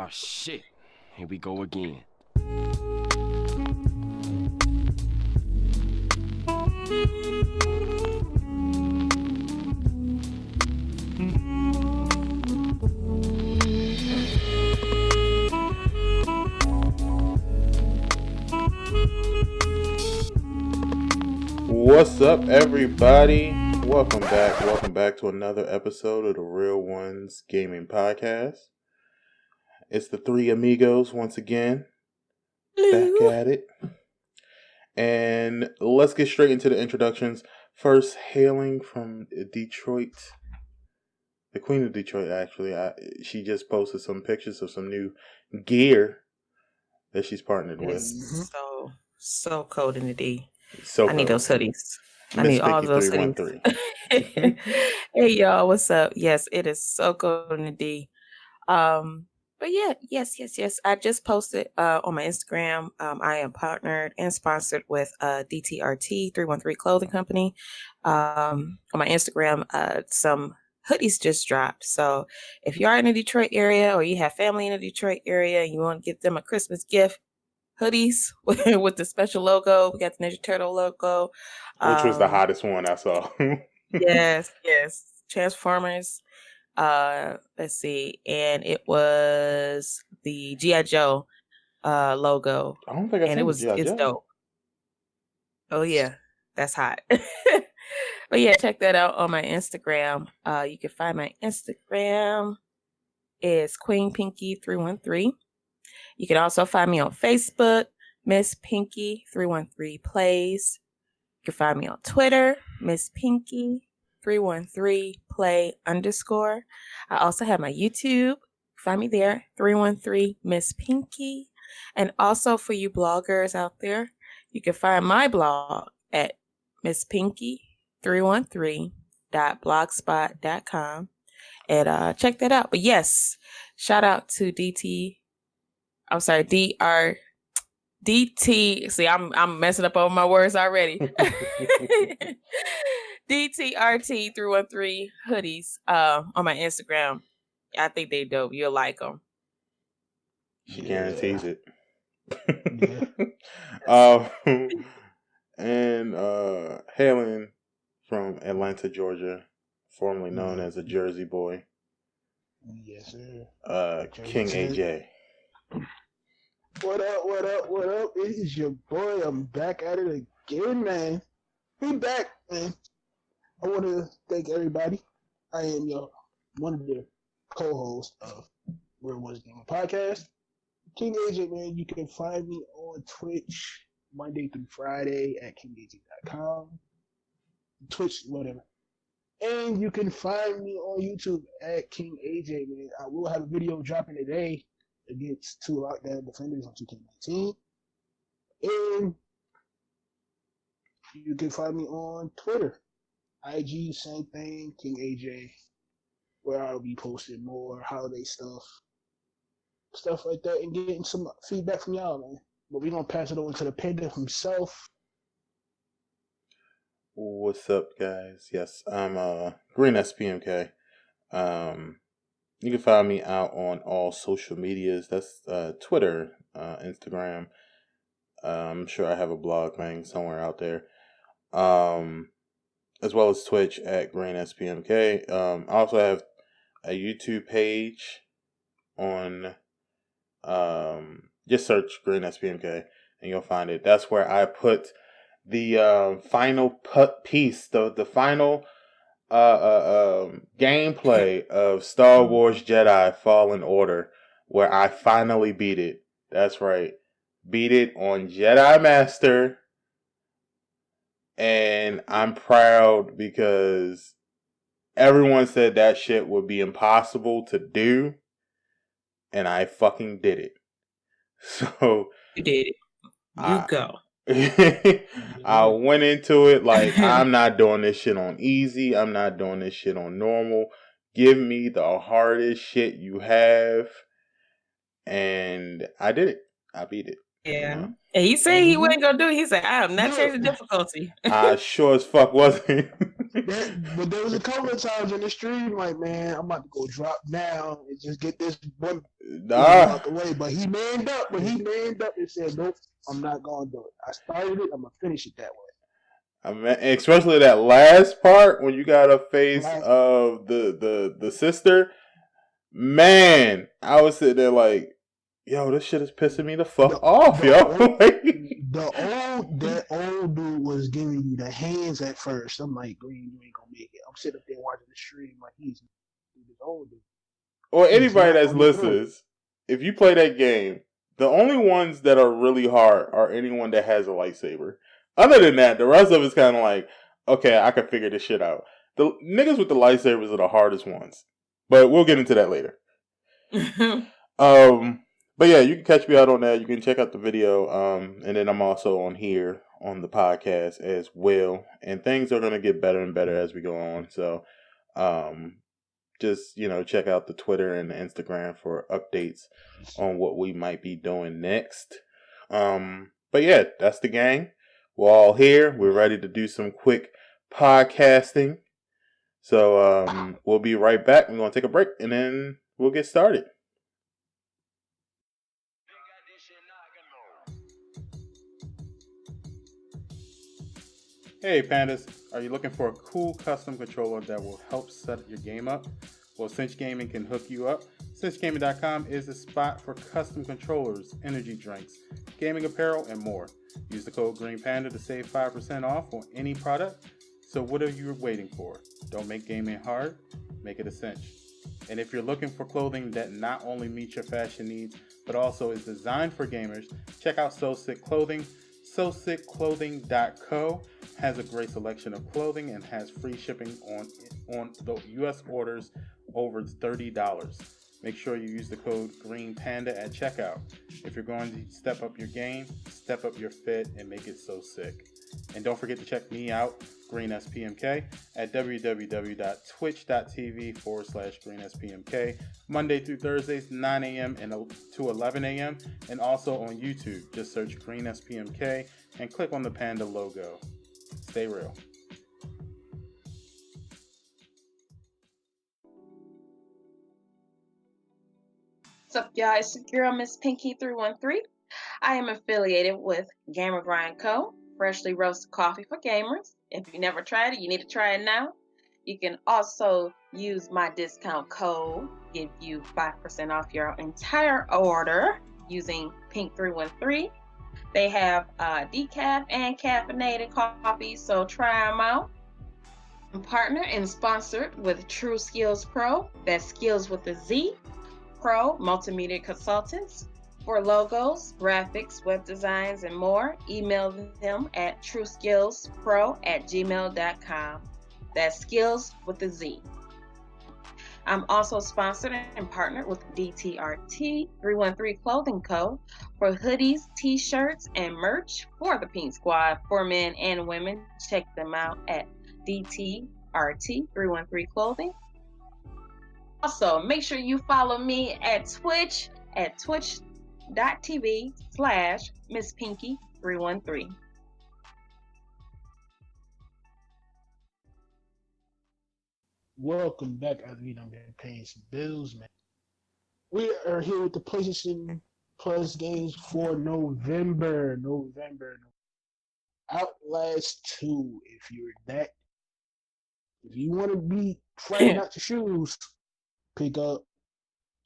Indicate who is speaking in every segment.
Speaker 1: Oh shit, here we go again.
Speaker 2: What's up, everybody? Welcome back to another episode of the RealOnesGaming podcast. It's the three amigos once again, back at it. And let's get straight into the introductions. First, hailing from Detroit, the Queen of Detroit, actually. She just posted some pictures of some new gear that she's partnered with.
Speaker 3: So cold in the D.
Speaker 2: So
Speaker 3: I need those hoodies. I
Speaker 2: Miss
Speaker 3: need all
Speaker 2: Pinky
Speaker 3: those
Speaker 2: 313.
Speaker 3: Hey y'all, what's up? Yes, it is so cold in the D. But yeah, yes. I just posted on my Instagram. I am partnered and sponsored with DTRT 313 Clothing Company. On my Instagram, some hoodies just dropped. So if you are in the Detroit area or you have family in the Detroit area and you want to give them a Christmas gift, hoodies with the special logo. We got the Ninja Turtle logo.
Speaker 2: Which was the hottest one I saw.
Speaker 3: yes. Transformers. Let's see. And it was the G.I. Joe logo.
Speaker 2: I don't think I seen G.I.
Speaker 3: It's
Speaker 2: Joe.
Speaker 3: dope. Oh yeah, that's hot. But yeah, check that out on my Instagram. You can find my Instagram is Queen Pinky 313. You can also find me on Facebook, Miss Pinky 313 Plays. You can find me on Twitter, Miss Pinky 313 Play _. I also have my YouTube. Find me there, 313 Miss Pinky. And also for you bloggers out there, you can find my blog at misspinky313.blogspot.com and check that out. But yes, shout out to DT. See, I'm messing up over my words already. DTRT 313 hoodies on my Instagram. I think they dope. You'll like them.
Speaker 2: She guarantees it. And hailing from Atlanta, Georgia, formerly known as a Jersey boy.
Speaker 4: Yes, sir.
Speaker 2: King AJ.
Speaker 4: What up? It is your boy. I'm back at it again, man. We back, man. I want to thank everybody. I am one of the co-hosts of RealOnesGaming podcast. King AJ, man. You can find me on Twitch Monday through Friday at KingAJ.com. Twitch, whatever. And you can find me on YouTube at King AJ, man. I will have a video dropping today against 2 lockdown defenders on 2K19. And you can find me on Twitter. IG, same thing, King AJ, where I'll be posting more holiday stuff like that, and getting some feedback from y'all, man. But we're going to pass it over to the panda himself.
Speaker 2: What's up, guys? Yes, I'm Greenspmk. You can find me out on all social medias. That's Twitter, Instagram. I'm sure I have a blog thing somewhere out there. As well as Twitch at Greenspmk. I also have a YouTube page on just search Greenspmk and you'll find it. That's where I put the final piece, the final gameplay of Star Wars Jedi Fallen Order, where I finally beat it. That's right. Beat it on Jedi Master. And I'm proud because everyone said that shit would be impossible to do. And I fucking did it. So
Speaker 3: you did it. Go.
Speaker 2: I went into it like, I'm not doing this shit on easy. I'm not doing this shit on normal. Give me the hardest shit you have. And I did it. I beat it.
Speaker 3: Yeah. You know? And he said he wasn't going to do it. He said, I have not changed the difficulty.
Speaker 2: I sure as fuck wasn't.
Speaker 4: But there was a couple of times in the stream, like, man, I'm about to go drop down and just get this one out the way. But he manned up. And said, nope, I'm not gonna do it. I started it. I'm gonna finish it that way.
Speaker 2: I mean, especially that last part when you got a face of the sister. Man, I was sitting there like, yo, this shit is pissing me the fuck off, yo.
Speaker 4: That old dude was giving you the hands at first. I'm like, Green, you ain't gonna make it. I'm sitting up there watching the stream like he's this old dude.
Speaker 2: Or anybody that's listens, if you play that game, the only ones that are really hard are anyone that has a lightsaber. Other than that, the rest of it's kind of like, okay, I can figure this shit out. The niggas with the lightsabers are the hardest ones. But we'll get into that later. But yeah, you can catch me out on that. You can check out the video. And then I'm also on here on the podcast as well. And things are going to get better and better as we go on. So just, check out the Twitter and the Instagram for updates on what we might be doing next. But yeah, that's the gang. We're all here. We're ready to do some quick podcasting. So we'll be right back. We're going to take a break and then we'll get started. Hey Pandas, are you looking for a cool custom controller that will help set your game up? Well, Cinch Gaming can hook you up. CinchGaming.com is the spot for custom controllers, energy drinks, gaming apparel, and more. Use the code GreenPanda to save 5% off on any product. So what are you waiting for? Don't make gaming hard, make it a cinch. And if you're looking for clothing that not only meets your fashion needs, but also is designed for gamers, check out So Sick Clothing. SoSickClothing.co has a great selection of clothing and has free shipping on the US orders over $30. Make sure you use the code GreenPanda at checkout. If you're going to step up your game, step up your fit, and make it so sick. And don't forget to check me out, Greenspmk, at www.twitch.tv/GreenSPMK, Monday through Thursdays, 9 a.m. to 11 a.m., and also on YouTube. Just search GreenSPMK and click on the panda logo. Stay real.
Speaker 3: What's up, y'all? It's your girl, Miss Pinky 313. I am affiliated with Gamer Grind Co., freshly roasted coffee for gamers. If you never tried it, you need to try it now. You can also use my discount code, give you 5% off your entire order using Pink313. They have decaf and caffeinated coffee, so try them out. I'm partnered and sponsored with True Skills Pro, that's skills with a Z, Pro Multimedia Consultants. For logos, graphics, web designs, and more, email them at trueskillspro@gmail.com. That's skills with a Z. I'm also sponsored and partnered with DTRT 313 Clothing Co. for hoodies, t-shirts, and merch for the Pink Squad for men and women. Check them out at DTRT 313 Clothing. Also, make sure you follow me at Twitch at twitch.tv/MissPinky313.
Speaker 4: Welcome back. I've been paying some bills, man. We are here with the PlayStation Plus games for November. Outlast 2. If you want to be frightened out your shoes, pick up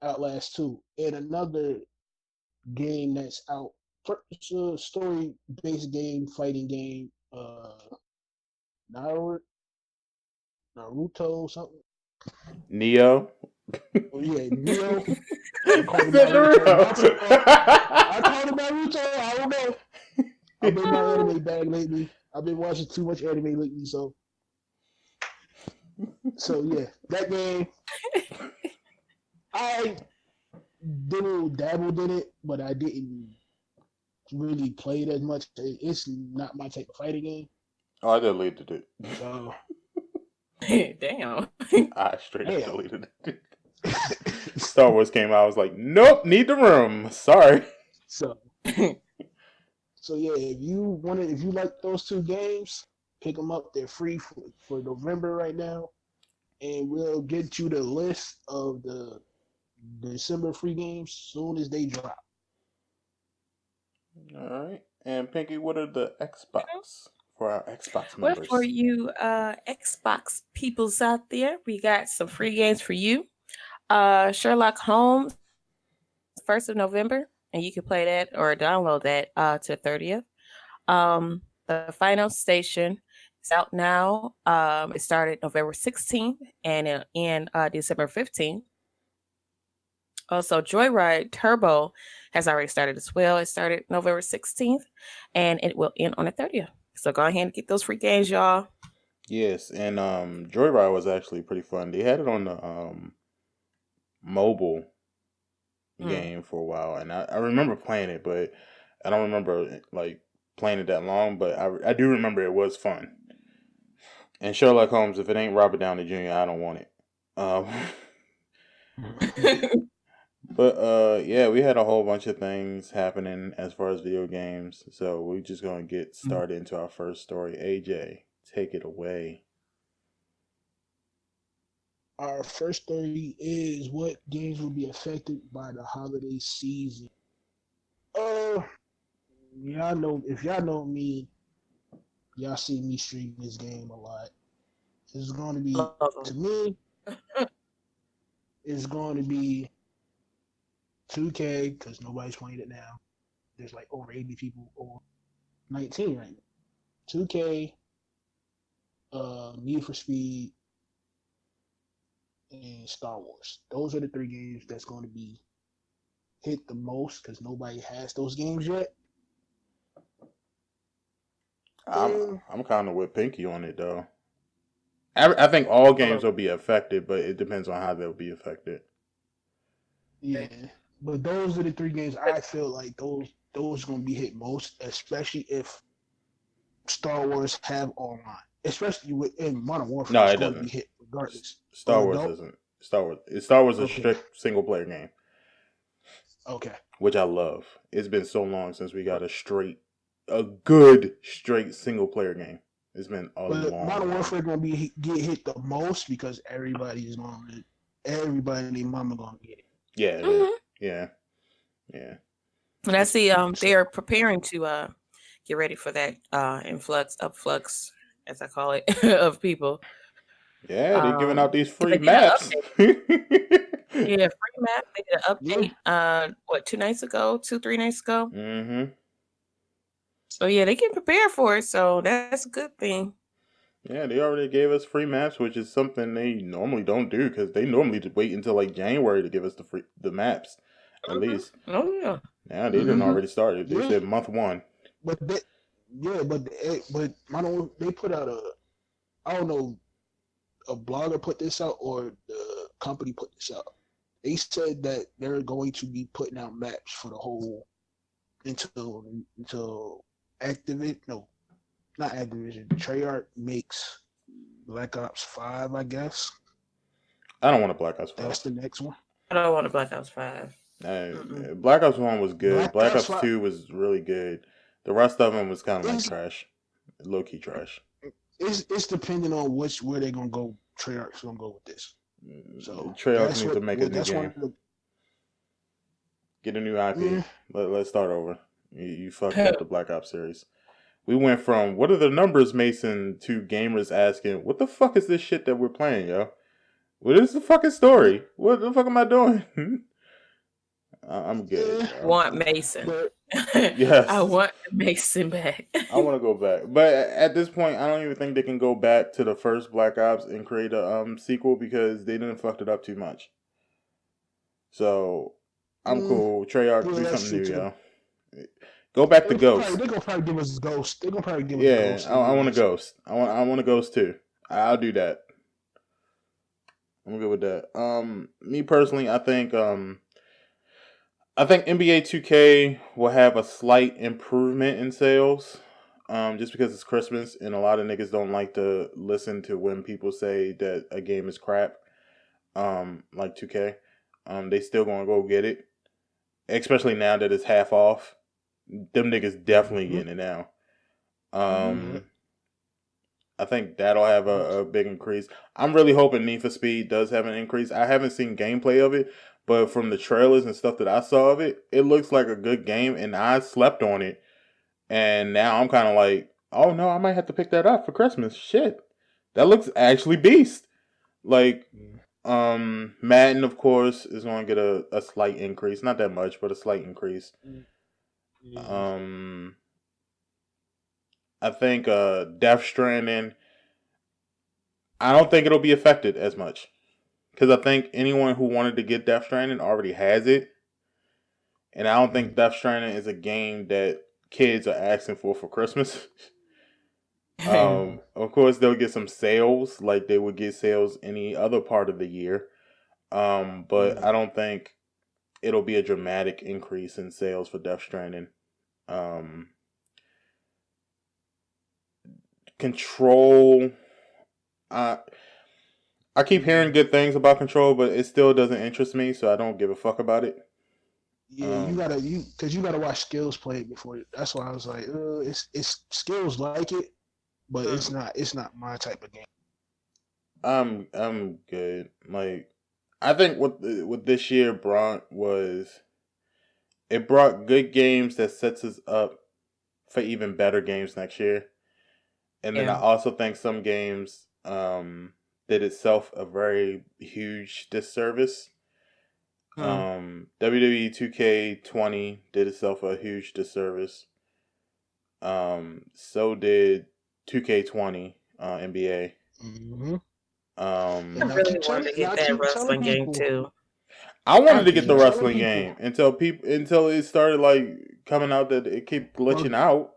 Speaker 4: Outlast 2. And another game that's out. It's a story-based game, fighting game. Naruto something.
Speaker 2: Neo.
Speaker 4: Oh yeah, Neo.
Speaker 2: I called
Speaker 4: him Naruto. I don't know. I've been in my anime bag lately. I've been watching too much anime lately, so yeah, that game. I dabbled in it, but I didn't really play it as much. It's not my type of fighting game.
Speaker 2: Oh, I deleted it.
Speaker 4: So.
Speaker 3: Damn.
Speaker 2: I straight up deleted it. Star Wars came out. I was like, nope, need the room. Sorry.
Speaker 4: So yeah, if you like those two games, pick them up. They're free for November right now, and we'll get you the list of the December free games soon as they drop.
Speaker 2: All right. And Pinky, what are the Xbox for our Xbox
Speaker 3: Well,
Speaker 2: members?
Speaker 3: for you Xbox peoples out there, we got some free games for you. Sherlock Holmes, 1st of November, and you can play that or download that to the 30th. The Final Station is out now. It started November 16th and it'll end December 15th. Also, Joyride Turbo has already started as well. It started November 16th and it will end on the 30th. So go ahead and get those free games, y'all.
Speaker 2: Yes, and Joyride was actually pretty fun. They had it on the mobile game for a while, and I remember playing it, but I don't remember like playing it that long. But I do remember it was fun. And Sherlock Holmes, if it ain't Robert Downey Jr., I don't want it. But yeah, we had a whole bunch of things happening as far as video games. So we're just gonna get started into our first story. AJ, take it away.
Speaker 4: Our first story is what games will be affected by the holiday season. Y'all know, if y'all know me, y'all see me stream this game a lot. It's going to be, to me, it's going to be 2K, because nobody's playing it now. There's like over 80 people, or 19 right now. 2K, Need for Speed, and Star Wars. Those are the three games that's going to be hit the most, because nobody has those games yet.
Speaker 2: I'm kind of with Pinky on it though. I think all games will be affected, but it depends on how they'll be affected.
Speaker 4: Yeah, but those are the three games I feel like those are gonna be hit most, especially if Star Wars have online, especially in Modern Warfare.
Speaker 2: No,
Speaker 4: it's
Speaker 2: it
Speaker 4: going
Speaker 2: doesn't.
Speaker 4: to be hit regardless.
Speaker 2: Star Wars doesn't. Star Wars is a strict single player game.
Speaker 4: Okay.
Speaker 2: Which I love. It's been so long since we got a good straight single player game. It's been a long.
Speaker 4: Modern Warfare gonna get hit the most because everybody and their mama gonna get it.
Speaker 2: Yeah.
Speaker 3: And I see they are preparing to get ready for that upflux, as I call it, of people.
Speaker 2: Yeah, they're giving out these free maps.
Speaker 3: Yeah, free map. They did an update 3 nights ago? Mm-hmm. So yeah, they can prepare for it, so that's a good thing.
Speaker 2: Yeah, they already gave us free maps, which is something they normally don't do, because they normally wait until like January to give us the maps, at least.
Speaker 3: Oh yeah.
Speaker 2: Now they didn't already started. They said month 1.
Speaker 4: But they put out I don't know, a blogger put this out or the company put this out. They said that they're going to be putting out maps for the whole until not Activision. Treyarch makes Black Ops 5, I guess.
Speaker 2: I don't want a Black Ops 5.
Speaker 4: That's the next one.
Speaker 3: I don't want a Black Ops 5.
Speaker 2: Black Ops 1 was good. Black Ops 2 was really good. The rest of them was kind of like trash. Low-key trash.
Speaker 4: It's depending on where they're going to go. Treyarch's going to go with this. So
Speaker 2: Treyarch needs to make a new game. Get a new IP. Yeah. Let's start over. You fucked up the Black Ops series. We went from, what are the numbers, Mason, to gamers asking, what the fuck is this shit that we're playing, yo? What is the fucking story? What the fuck am I doing? I'm good.
Speaker 3: Want Mason.
Speaker 2: Yes.
Speaker 3: I want Mason back.
Speaker 2: I want to go back. But at this point, I don't even think they can go back to the first Black Ops and create a sequel, because they didn't fucked it up too much. So, I'm cool. Treyarch, do something new, yo. Go back to Ghost.
Speaker 4: They're gonna probably give us Ghost. They're gonna probably give us Ghost.
Speaker 2: I want a Ghost. I want a Ghost too. I'll do that. I'm good with that. Me personally, I think NBA 2K will have a slight improvement in sales. Just because it's Christmas and a lot of niggas don't like to listen to when people say that a game is crap. Like 2K. They still gonna go get it. Especially now that it's half off. Them niggas definitely getting it now. I think that'll have a big increase. I'm really hoping Need for Speed does have an increase. I haven't seen gameplay of it, but from the trailers and stuff that I saw of it, it looks like a good game, and I slept on it. And now I'm kind of like, oh no, I might have to pick that up for Christmas. Shit. That looks actually beast. Like, Madden, of course, is going to get a slight increase. Not that much, but a slight increase. I think Death Stranding, I don't think it'll be affected as much. Because I think anyone who wanted to get Death Stranding already has it. And I don't think Death Stranding is a game that kids are asking for Christmas. Of course, they'll get some sales like they would get sales any other part of the year. But I don't think it'll be a dramatic increase in sales for Death Stranding. Control, I keep hearing good things about Control, but it still doesn't interest me, so I don't give a fuck about it.
Speaker 4: Yeah, you gotta watch Skills play it before. That's why I was like, it's Skills like it, but it's not my type of game.
Speaker 2: I'm good. Like, I think what this year brought was, it brought good games that sets us up for even better games next year. And then I also think some games did itself a very huge disservice. WWE 2K20 did itself a huge disservice. So did 2K20 NBA.
Speaker 3: I really wanted to get that wrestling game too.
Speaker 2: I wanted to get the wrestling game until it started like coming out that it kept glitching out.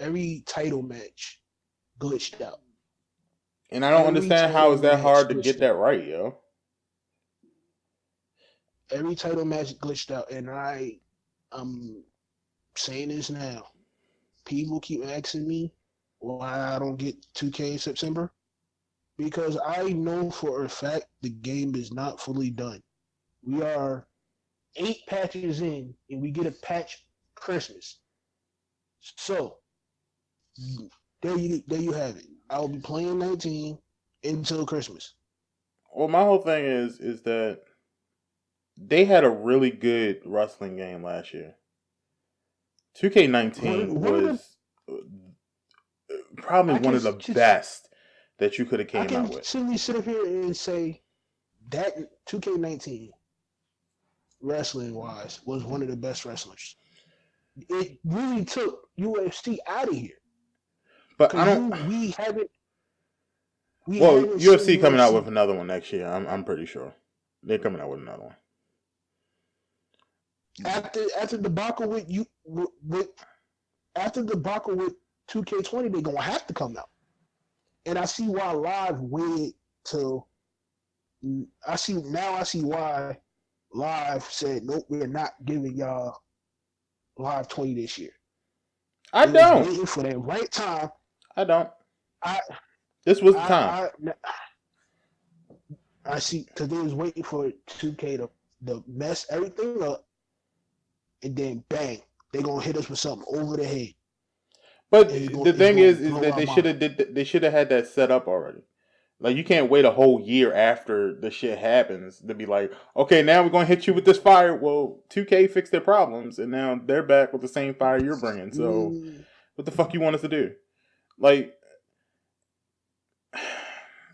Speaker 4: Every title match glitched out.
Speaker 2: And I don't understand how is that hard to get that right, yo.
Speaker 4: Every title match glitched out, and I'm saying this now. People keep asking me why I don't get 2K in September, because I know for a fact the game is not fully done. We are 8 patches in, and we get a patch Christmas. So there you have it. I'll be playing 19 until Christmas.
Speaker 2: Well, my whole thing is that they had a really good wrestling game last year. 2K19 was probably one of the best that you could have came out with. I can
Speaker 4: simply sit up here and say that 2K19, wrestling wise, was one of the best wrestlers. It really took UFC out of here.
Speaker 2: But I don't. UFC coming out with another one next year. I'm pretty sure they're coming out with another one.
Speaker 4: After the debacle with 2K20, they're gonna have to come out. And I see why Live waited till. I see why Live said nope, we're not giving y'all Live 20 this year.
Speaker 2: I don't.
Speaker 4: Waiting for that right time.
Speaker 2: I don't. This was the time.
Speaker 4: I see, because they was waiting for 2K to mess everything up, and then bang, they gonna hit us with something over the head.
Speaker 2: But the thing is that they should have had that set up already. Like, you can't wait a whole year after the shit happens to be like, okay, now we're gonna hit you with this fire. Well, 2K fixed their problems, and now they're back with the same fire you're bringing. So, what the fuck you want us to do? Like,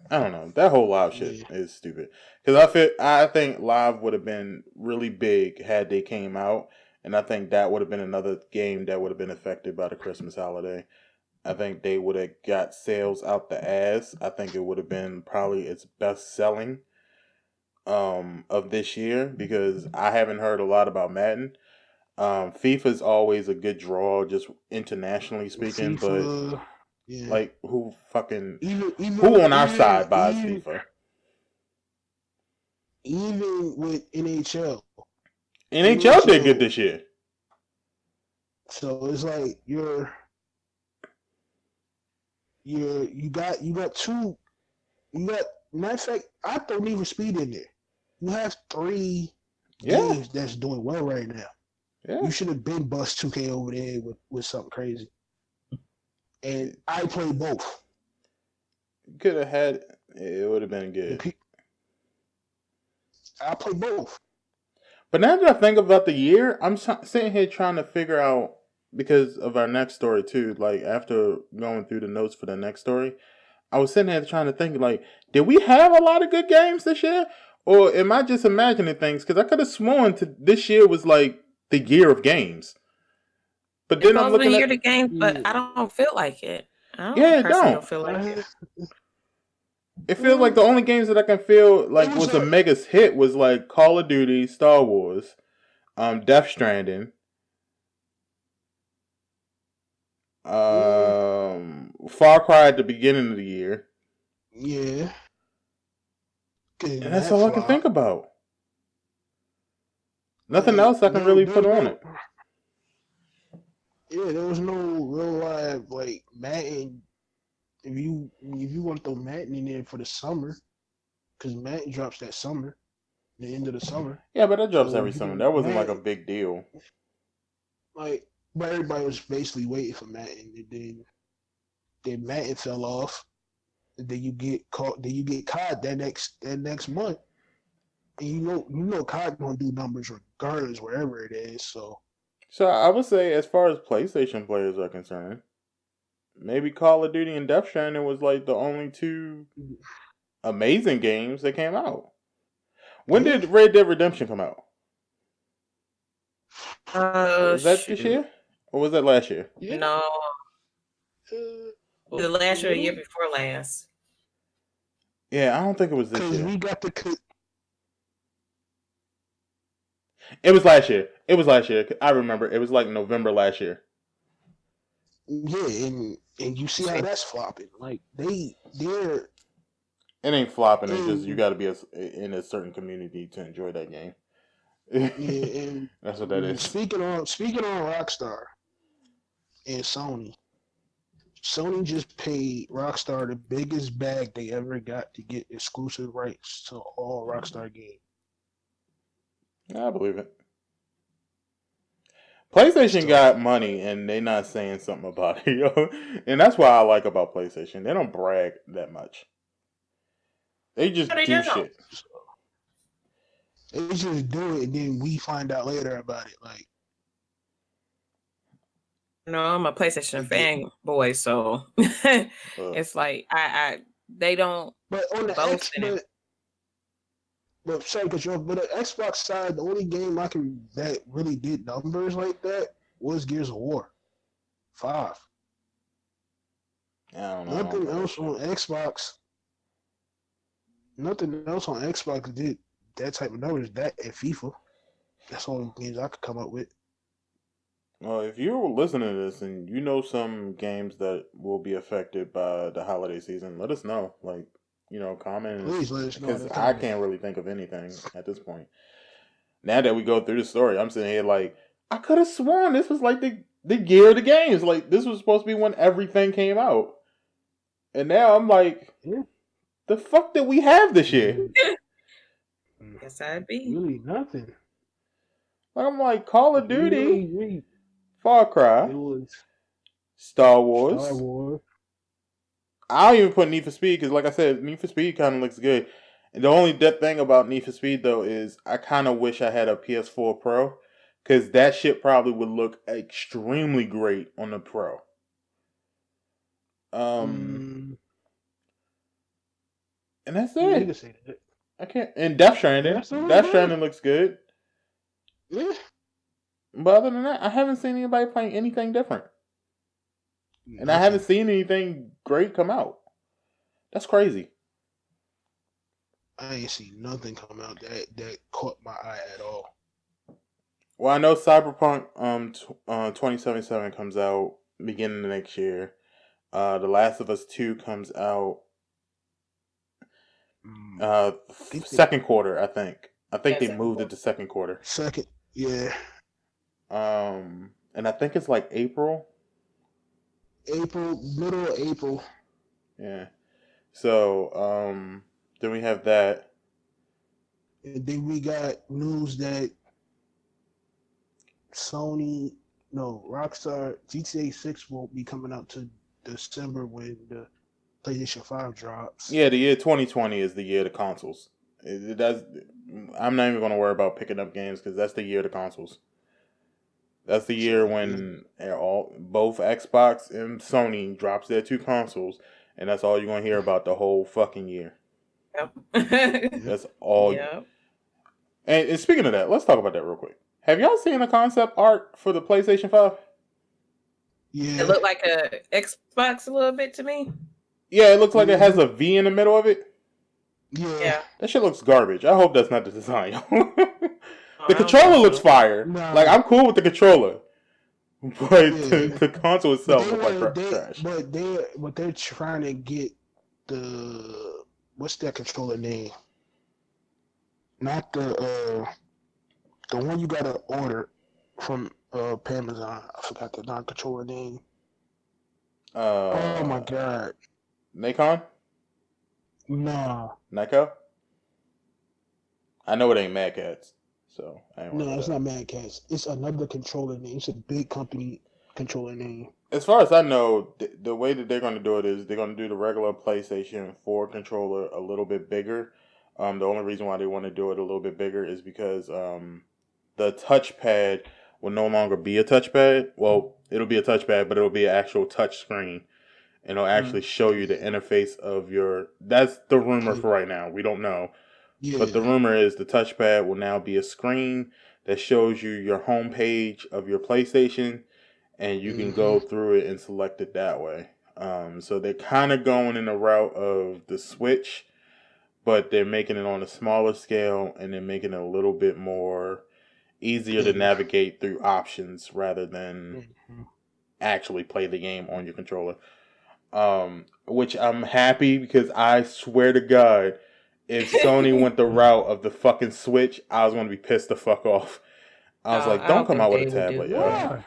Speaker 2: I don't know. That whole Live shit is stupid. Because I think Live would have been really big had they came out, and I think that would have been another game that would have been affected by the Christmas holiday. I think they would have got sales out the ass. I think it would have been probably its best selling of this year, because I haven't heard a lot about Madden. FIFA's always a good draw, just internationally speaking, but like, who on our side buys FIFA?
Speaker 4: Even with NHL
Speaker 2: did good this year.
Speaker 4: So it's like you got matter of fact, I throw Need for Speed in there. You have 3 games that's doing well right now.
Speaker 2: Yeah.
Speaker 4: You should have been bust 2K over there with something crazy. And I play both.
Speaker 2: Could have had. It would have been good.
Speaker 4: I play both.
Speaker 2: But now that I think about the year, I'm sitting here trying to figure out, because of our next story too, like after going through the notes for the next story, I was sitting here trying to think, like, did we have a lot of good games this year? Or am I just imagining things? Because I could have sworn this year was like the year of games. But then I'm looking at
Speaker 3: the game, but I don't feel like it.
Speaker 2: Yeah, it
Speaker 3: personally
Speaker 2: don't.
Speaker 3: feel like it.
Speaker 2: It feels like the only games that I can feel like was a mega hit was like Call of Duty, Star Wars, Death Stranding, Far Cry at the beginning of the year.
Speaker 4: Yeah.
Speaker 2: And that's all I can think about. Nothing else I can really put on it.
Speaker 4: Yeah, there was no real live like Madden. If you want to throw Madden in there for the summer, because Madden drops that summer, the end of the summer.
Speaker 2: Yeah, but that drops every summer. That wasn't like a big deal.
Speaker 4: Like, but everybody was basically waiting for Madden, and then Madden fell off. And then you get caught. Then you get COD that next month, and you know COD gonna do numbers regardless wherever it is. So
Speaker 2: I would say, as far as PlayStation players are concerned, maybe Call of Duty and Death Stranding was like the only two amazing games that came out. When did Red Dead Redemption come out? Was that this year? Or was that last year?
Speaker 3: Yeah. No. The last year, the year before last.
Speaker 2: Yeah, I don't think it was this year.
Speaker 4: We got the.
Speaker 2: It was last year. I remember. It was like November last year.
Speaker 4: Yeah, and you see how that's flopping. Like they're.
Speaker 2: It ain't flopping. It's just you got to be in a certain community to enjoy that game.
Speaker 4: Yeah, and
Speaker 2: that's what that is.
Speaker 4: Speaking on Rockstar and Sony just paid Rockstar the biggest bag they ever got to get exclusive rights to all Rockstar games.
Speaker 2: I believe it. PlayStation got money and they not saying something about it, yo. And that's what I like about PlayStation. They don't brag that much. They just do shit.
Speaker 4: They just do it, and then we find out later about it. Like,
Speaker 3: no, I'm a PlayStation fanboy, so it's like they don't.
Speaker 4: But on the Xbox, but sorry, but the Xbox side, the only game that really did numbers like that was Gears of War 5.
Speaker 2: I don't know.
Speaker 4: Nothing else on Xbox. Nothing else on Xbox did that type of numbers. That and FIFA. That's all the games I could come up with.
Speaker 2: Well, if you're listening to this and you know some games that will be affected by the holiday season, let us know. Like, comment.
Speaker 4: Please let us know.
Speaker 2: Because I can't really think of anything at this point. Now that we go through the story, I'm sitting here like, I could have sworn this was like the year of the games. Like, this was supposed to be when everything came out. And now I'm like, the fuck did we have this year?
Speaker 3: Guess I'd be.
Speaker 4: Really nothing.
Speaker 2: I'm like, Call of Duty, Far Cry, Star Wars. I don't even put Need for Speed because, like I said, Need for Speed kind of looks good. And the only thing about Need for Speed, though, is I kind of wish I had a PS4 Pro because that shit probably would look extremely great on the Pro. And that's it. I can't. And Death Stranding. Death Stranding looks good.
Speaker 4: Yeah.
Speaker 2: But other than that, I haven't seen anybody playing anything different. And I haven't seen anything great come out. That's crazy.
Speaker 4: I ain't seen nothing come out that caught my eye at all.
Speaker 2: Well, I know Cyberpunk 2077 comes out beginning of next year. The Last of Us 2 comes out second quarter, I think. I think they moved it to second quarter.
Speaker 4: Second, yeah.
Speaker 2: And I think it's like April.
Speaker 4: Middle of April.
Speaker 2: Yeah. So, then we have that.
Speaker 4: And then we got news that Sony, no, Rockstar, GTA 6 won't be coming out to December when the PlayStation 5 drops.
Speaker 2: Yeah, the year 2020 is the year of the consoles. I'm not even going to worry about picking up games because that's the year of the consoles. That's the year when both Xbox and Sony drops their 2 consoles, and that's all you're going to hear about the whole fucking year.
Speaker 3: Yep.
Speaker 2: That's all.
Speaker 3: Yep.
Speaker 2: And speaking of that, let's talk about that real quick. Have y'all seen the concept art for the PlayStation 5?
Speaker 4: Yeah.
Speaker 3: It looked like a Xbox a little bit to me.
Speaker 2: Yeah, it looks like it has a V in the middle of it.
Speaker 3: Yeah.
Speaker 2: That shit looks garbage. I hope that's not the design.
Speaker 3: Oh,
Speaker 2: The controller looks fire.
Speaker 4: Nah.
Speaker 2: Like, I'm cool with the controller. But the console itself looks like trash.
Speaker 4: But they're trying to get what's that controller name? Not the one you gotta order from Amazon. I forgot the non-controller name. Oh my god.
Speaker 2: Nikon?
Speaker 4: Nah.
Speaker 2: Nikon? I know it ain't Mad Cats. So
Speaker 4: No, it's not Mad Cats. It's another controller name. It's a big company controller name.
Speaker 2: As far as I know, the way that they're going to do it is they're going to do the regular PlayStation 4 controller a little bit bigger. The only reason why they want to do it a little bit bigger is because the touchpad will no longer be a touchpad. Well, it'll be a touchpad, but it'll be an actual touch screen. And it'll actually show you the interface of your... That's the rumor for right now. We don't know. Yeah. But the rumor is the touchpad will now be a screen that shows you your home page of your PlayStation, and you can go through it and select it that way. So they're kind of going in the route of the Switch, but they're making it on a smaller scale, and they're making it a little bit more easier to navigate through options rather than actually play the game on your controller. Which I'm happy because I swear to God, if Sony went the route of the fucking Switch, I was going to be pissed the fuck off. I was like, don't come out with a tablet, yo.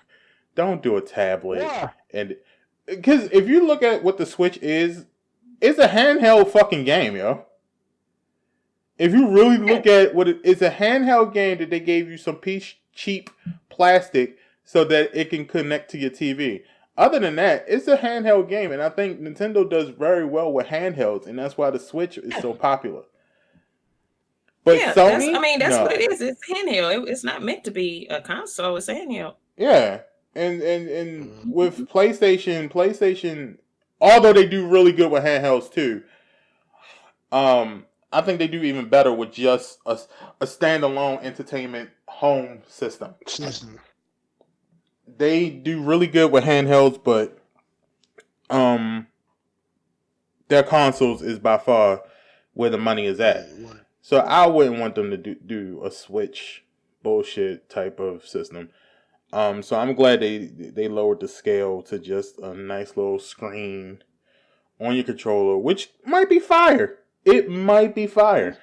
Speaker 2: Don't do a tablet. Yeah. And because if you look at what the Switch is, it's a handheld fucking game, yo. If you really look at what it's a handheld game that they gave you some cheap plastic so that it can connect to your TV. Other than that, it's a handheld game, and I think Nintendo does very well with handhelds, and that's why the Switch is so popular. But
Speaker 3: yeah,
Speaker 2: Sony,
Speaker 3: that's what it is. It's handheld. It's not meant to be a console. It's handheld.
Speaker 2: Yeah, and with PlayStation, although they do really good with handhelds too, I think they do even better with just a standalone entertainment home system. They do really good with handhelds, but their consoles is by far where the money is at. So I wouldn't want them to do a Switch bullshit type of system. So I'm glad they lowered the scale to just a nice little screen on your controller, which might be fire. It might be fire.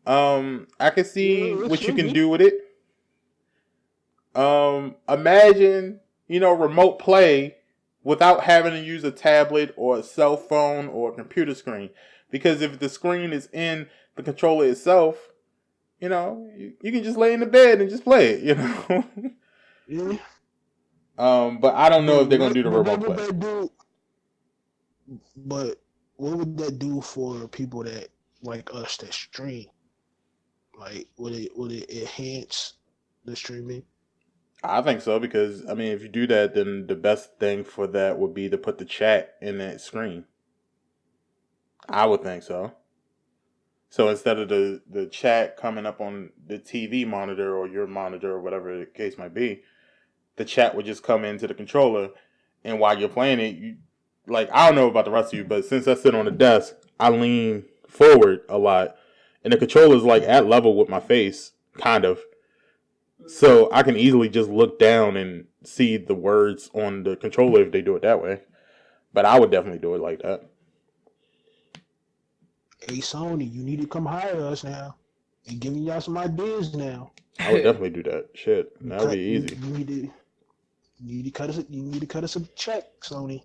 Speaker 2: I can see what you can do with it. Imagine, remote play without having to use a tablet or a cell phone or a computer screen. Because if the screen is in the controller itself, you can just lay in the bed and just play it,
Speaker 4: Yeah.
Speaker 2: But I don't know if they're going to do the remote play.
Speaker 4: But what would that do for people that like us that stream? Like, would it enhance the streaming?
Speaker 2: I think so, because if you do that, then the best thing for that would be to put the chat in that screen. I would think so. So instead of the chat coming up on the TV monitor or your monitor or whatever the case might be, the chat would just come into the controller, and while you're playing it, I don't know about the rest of you, but since I sit on the desk, I lean forward a lot, and the controller's at level with my face, kind of. So I can easily just look down and see the words on the controller if they do it that way. But I would definitely do it like that.
Speaker 4: Hey, Sony, you need to come hire us now. And giving y'all some ideas now.
Speaker 2: I would definitely do that. Shit, that would be easy.
Speaker 4: You need to cut us a check, Sony.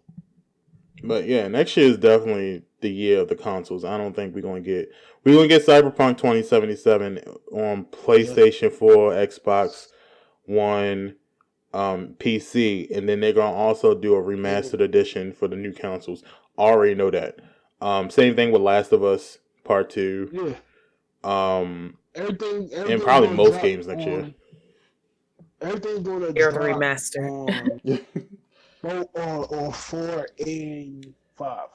Speaker 2: But yeah, next year is definitely the year of the consoles. I don't think we're gonna get Cyberpunk 2077 on PlayStation 4, Xbox One PC, and then they're gonna also do a remastered edition for the new consoles. Already know that. Same thing with Last of Us Part 2.
Speaker 4: Yeah.
Speaker 2: Everything and
Speaker 4: Everything's
Speaker 2: probably
Speaker 4: gonna
Speaker 2: most
Speaker 4: drop
Speaker 2: games next year.
Speaker 4: Everything's gonna
Speaker 3: Here's the
Speaker 4: drop
Speaker 3: remaster.
Speaker 4: on 4 and 5.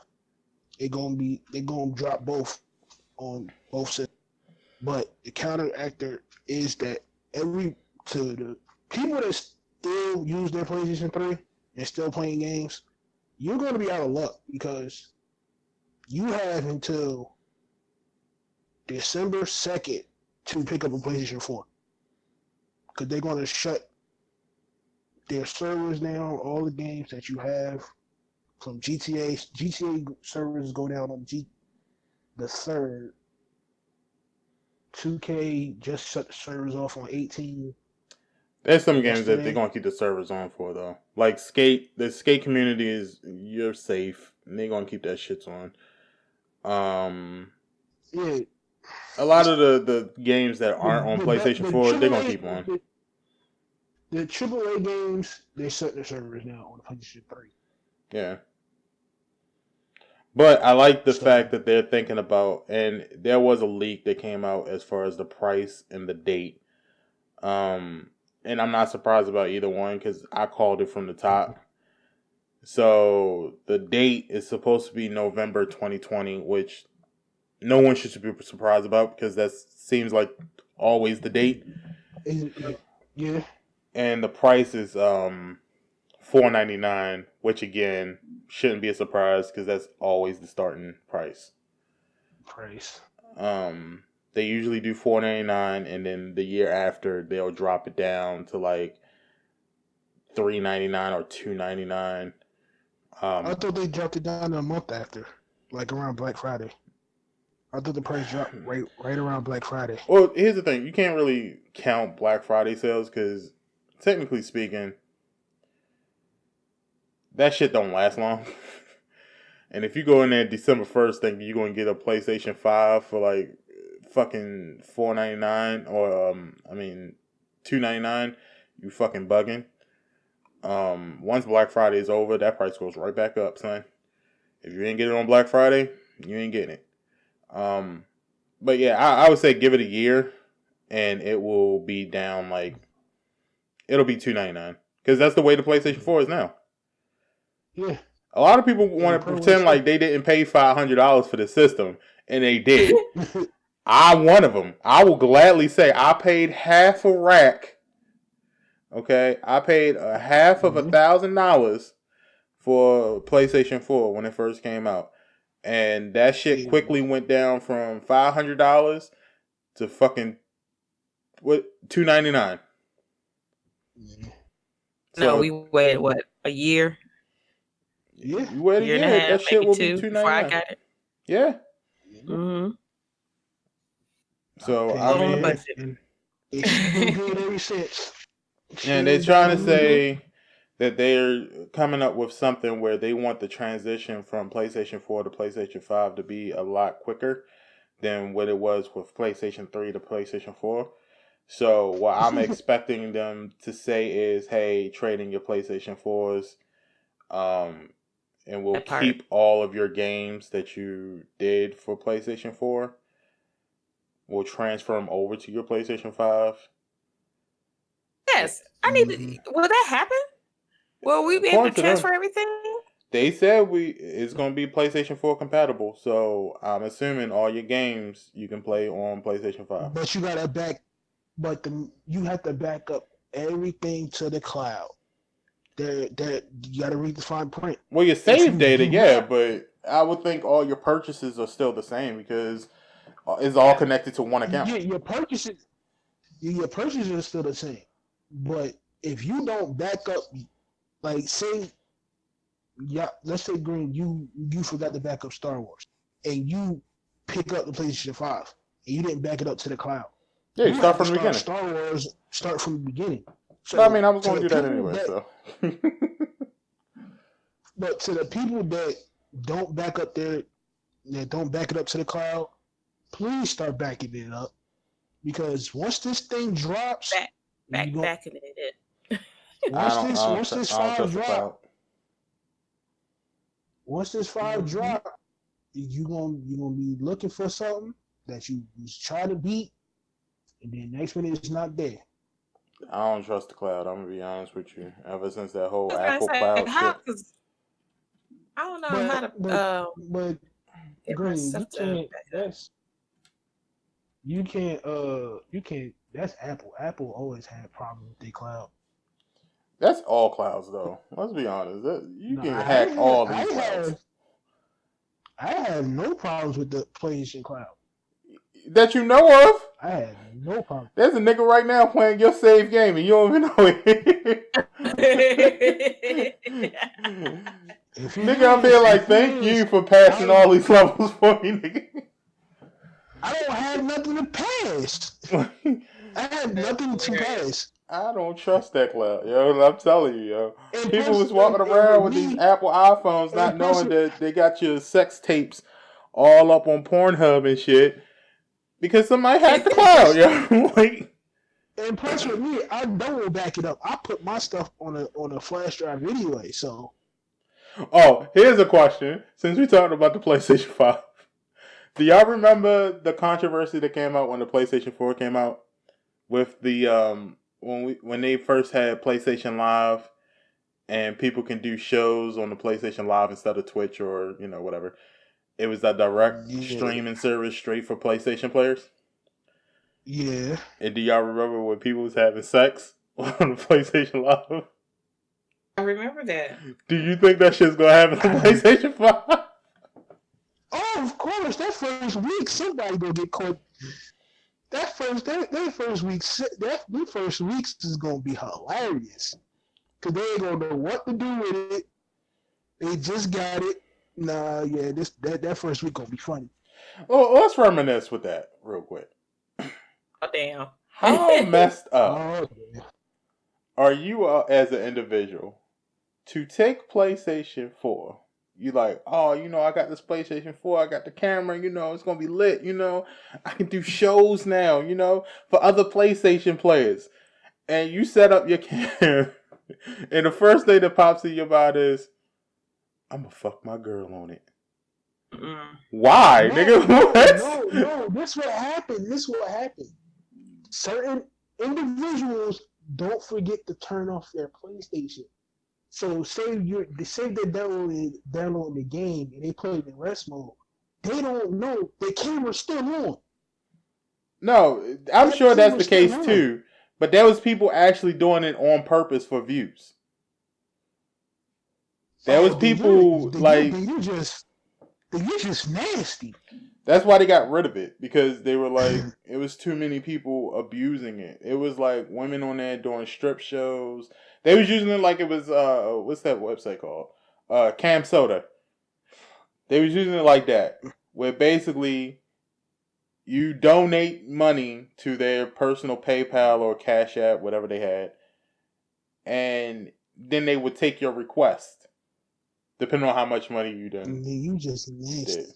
Speaker 4: They're gonna drop both on both systems. But the counteractor is that to the people that still use their PlayStation 3 and still playing games, you're gonna be out of luck because you have until December 2nd to pick up a PlayStation 4. Because they're gonna shut their servers down, all the games that you have from GTA servers go down on the 3rd. 2K just shut the servers off on 18.
Speaker 2: There's some games that they're gonna keep the servers on for though. Like Skate, the Skate community you're safe. And they're gonna keep that shit on.
Speaker 4: Yeah.
Speaker 2: A lot of the games that aren't on PlayStation 4, they're gonna keep on.
Speaker 4: The AAA games, they shut their servers now on the PlayStation 3.
Speaker 2: Yeah. But I like the fact that they're thinking about, and there was a leak that came out as far as the price and the date. And I'm not surprised about either one because I called it from the top. So the date is supposed to be November 2020, which no one should be surprised about because that seems like always the date.
Speaker 4: Yeah.
Speaker 2: And the price is $4.99, which again shouldn't be a surprise because that's always the starting price. They usually do $4.99, and then the year after they'll drop it down to like $3.99 or $2.99.
Speaker 4: I thought they dropped it down a month after, like around Black Friday. I thought the price dropped right around Black Friday.
Speaker 2: Well, here's the thing: you can't really count Black Friday sales because, technically speaking, that shit don't last long. And if you go in there December 1st thinking you're going to get a PlayStation 5 for like fucking $4.99 or $2.99, you fucking bugging. Once Black Friday is over, that price goes right back up, son. If you ain't get it on Black Friday, you ain't getting it. But yeah, I would say give it a year and it will be down like it'll be $2.99 because that's the way the PlayStation 4 is now.
Speaker 4: Yeah.
Speaker 2: A lot of people want to pretend like they didn't pay $500 for the system, and they did. I'm one of them. I will gladly say I paid half a rack. Okay, I paid a half of $1,000 for PlayStation 4 when it first came out, and that shit quickly went down from $500 to fucking $299.
Speaker 3: No, we waited a year.
Speaker 2: Yeah, you wait a year. That shit will be $2.99 before I got it. Yeah.
Speaker 3: Mm-hmm.
Speaker 2: So I mean,
Speaker 4: every cent.
Speaker 2: And they're trying to say that they're coming up with something where they want the transition from PlayStation 4 to PlayStation 5 to be a lot quicker than what it was with PlayStation 3 to PlayStation 4. So what I'm expecting them to say is, hey, trade in your PlayStation 4s, and we'll keep all of your games that you did for PlayStation 4. We'll transfer them over to your PlayStation 5.
Speaker 3: Yes, I need to. Will that happen? Will we be able to transfer everything?
Speaker 2: They said it's going to be PlayStation 4 compatible, so I'm assuming all your games you can play on PlayStation 5.
Speaker 4: But you you have to back up everything to the cloud. You got to read the fine print.
Speaker 2: Well, your save data, yeah, but I would think all your purchases are still the same because it's all connected to one account.
Speaker 4: Your purchases are still the same. But if you don't back up, like let's say Green, you forgot to back up Star Wars, and you pick up the PlayStation 5, and you didn't back it up to the cloud.
Speaker 2: Yeah, you start from the beginning.
Speaker 4: Star Wars, start from the beginning.
Speaker 2: So, I mean, I was going to do that anyway, so.
Speaker 4: But to the people that don't back up it up to the cloud, please start backing it up. Because once this thing drops,
Speaker 3: back in it.
Speaker 4: Once this
Speaker 2: I don't
Speaker 4: 5
Speaker 2: trust the
Speaker 4: drop,
Speaker 2: cloud.
Speaker 4: once this 5 drop, you gonna be looking for something that you was trying to beat, and then next minute it's not there.
Speaker 2: I don't trust the cloud. I'm gonna be honest with you. Ever since that whole
Speaker 3: I was
Speaker 2: Apple
Speaker 3: gonna say,
Speaker 2: Cloud
Speaker 3: how?
Speaker 2: shit.
Speaker 3: Cause I don't know how to
Speaker 4: But
Speaker 3: get my
Speaker 4: Green, you
Speaker 3: stuff to
Speaker 4: can't.
Speaker 3: back up.
Speaker 4: You can't. You can't. That's Apple. Apple always had problems with their cloud.
Speaker 2: That's all clouds, though. Let's be honest. You
Speaker 4: No,
Speaker 2: can hack all these clouds.
Speaker 4: I have no problems with the PlayStation Cloud.
Speaker 2: That you know of?
Speaker 4: I had no problem.
Speaker 2: There's a nigga right now playing your save game and you don't even know it. Nigga up here like, thank you for passing all these levels for me, nigga.
Speaker 4: I don't have nothing to pass. I have nothing to pass.
Speaker 2: I don't trust that cloud, yo. I'm telling you, yo.
Speaker 4: And
Speaker 2: People
Speaker 4: plus,
Speaker 2: was walking around with these Apple iPhones not knowing that they got your sex tapes all up on Pornhub and shit because somebody hacked the cloud, yo. Like,
Speaker 4: and plus with me, I don't back it up. I put my stuff on a flash drive anyway, so.
Speaker 2: Oh, here's a question. Since we talked about the PlayStation 5, do y'all remember the controversy that came out when the PlayStation 4 came out with the when they first had PlayStation Live and people can do shows on the PlayStation Live instead of Twitch or whatever. It was a direct streaming service straight for PlayStation players.
Speaker 4: Yeah.
Speaker 2: And do y'all remember when people was having sex on the PlayStation Live?
Speaker 3: I remember that.
Speaker 2: Do you think that shit's gonna happen on PlayStation 5?
Speaker 4: Oh, of course. That first week, somebody gonna get caught. That first weeks is gonna be hilarious. Cause they ain't gonna know what to do with it. They just got it. Nah, yeah, that first week gonna be funny.
Speaker 2: Well, let's reminisce with that real quick.
Speaker 3: Oh damn!
Speaker 2: How messed up are you as an individual to take PlayStation 4? You like, oh, I got this PlayStation 4. I got the camera. It's gonna be lit. I can do shows now. For other PlayStation players, and you set up your camera, and the first thing that pops in your mind is, I'm gonna fuck my girl on it. Why, nigga?
Speaker 4: No. This what happened. Certain individuals don't forget to turn off their PlayStation. So say they're downloading the game and they play it in rest mode. They don't know the camera's still on.
Speaker 2: No, I'm sure that's the case too. But there was people actually doing it on purpose for views. There was people like
Speaker 4: you're just nasty.
Speaker 2: That's why they got rid of it, because they were like, it was too many people abusing it. It was like women on there doing strip shows. They was using it like it was what's that website called? Cam Soda. They was using it like that, where basically you donate money to their personal PayPal or Cash App, whatever they had, and then they would take your request, depending on how much money you done.
Speaker 4: You just nasty.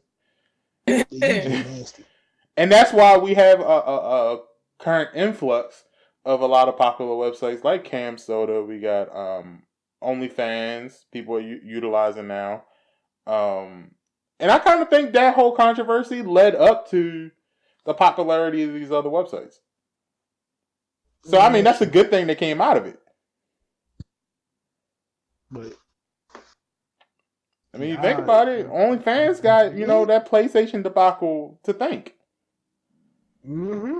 Speaker 2: And that's why we have a current influx of a lot of popular websites like Cam Soda. We got OnlyFans. People are utilizing now. And I kind of think that whole controversy led up to the popularity of these other websites. So, I mean, that's a good thing that came out of it.
Speaker 4: But
Speaker 2: I mean, you think about it, OnlyFans got, that PlayStation debacle to thank.
Speaker 4: Mm-hmm.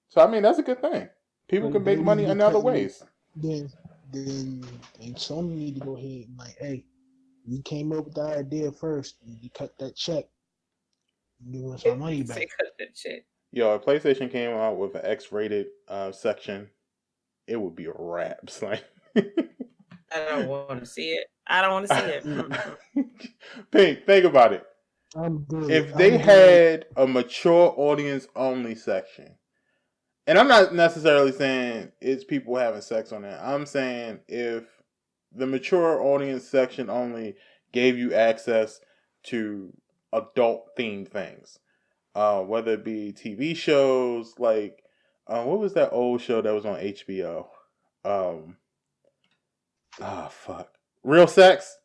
Speaker 2: So, I mean, that's a good thing. People can make money in other ways.
Speaker 4: Then Sony need to go ahead and like, hey, you came up with the idea first. You cut that check. Give us our money back.
Speaker 3: Cut that check.
Speaker 2: Yo, if PlayStation came out with an X-rated section, it would be a wrap. Like,
Speaker 3: I don't want to see it. I don't want to see it.
Speaker 2: Pink, think about it.
Speaker 4: I'm good.
Speaker 2: If they had a mature audience only section, and I'm not necessarily saying it's people having sex on that. I'm saying if the mature audience section only gave you access to adult themed things, whether it be TV shows like what was that old show that was on HBO? Fuck. Real Sex?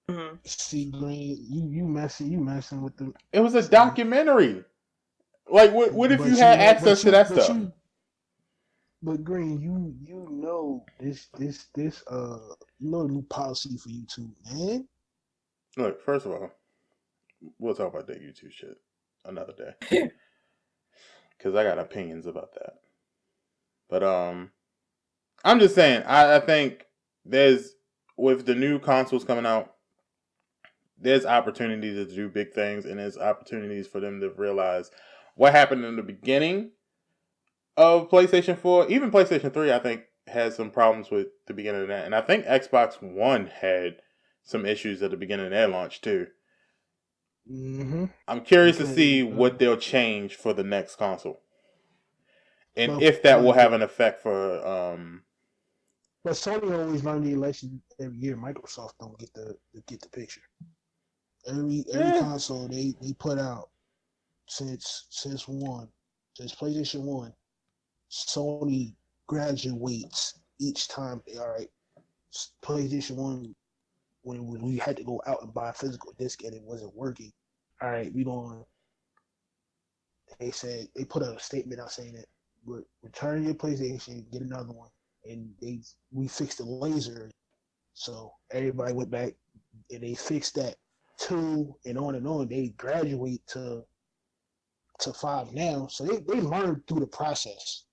Speaker 3: Mm-hmm.
Speaker 4: See, Green, you messing with the.
Speaker 2: It was a documentary. Like, what if
Speaker 4: But
Speaker 2: you had
Speaker 4: know,
Speaker 2: access to that
Speaker 4: but
Speaker 2: stuff?
Speaker 4: But Green, you know this new policy for YouTube, man.
Speaker 2: Look, first of all, we'll talk about that YouTube shit another day. Because I got opinions about that. But I'm just saying, I think there's, with the new consoles coming out, there's opportunities to do big things, and there's opportunities for them to realize what happened in the beginning of PlayStation 4. Even PlayStation 3, I think, had some problems with the beginning of that. And I think Xbox One had some issues at the beginning of their launch, too.
Speaker 4: Mm-hmm.
Speaker 2: I'm curious to see what they'll change for the next console. And if that will have an effect for...
Speaker 4: But Sony always learn the election every year. Microsoft don't get the picture. Every console they put out since PlayStation 1, Sony graduates each time. All right, PlayStation 1, when we had to go out and buy a physical disc and it wasn't working. All right, they said, they put a statement out saying that, return your PlayStation, get another one. And we fixed the laser. So everybody went back and they fixed that too, and on and on. They graduate to 5 now. So they learned through the process.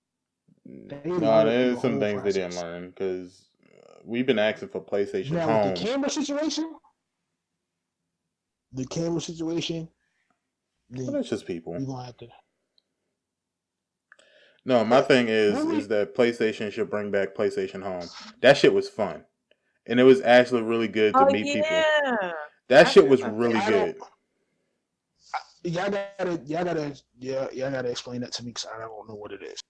Speaker 2: No, there's some things they didn't learn, because we've been asking for PlayStation
Speaker 4: now,
Speaker 2: Home.
Speaker 4: The camera situation,
Speaker 2: well, that's just people.
Speaker 4: We're gonna have to.
Speaker 2: No, my thing is that PlayStation should bring back PlayStation Home. That shit was fun, and it was actually really good to meet people. That shit was really good.
Speaker 4: Y'all gotta explain that to me, because I don't know what it is.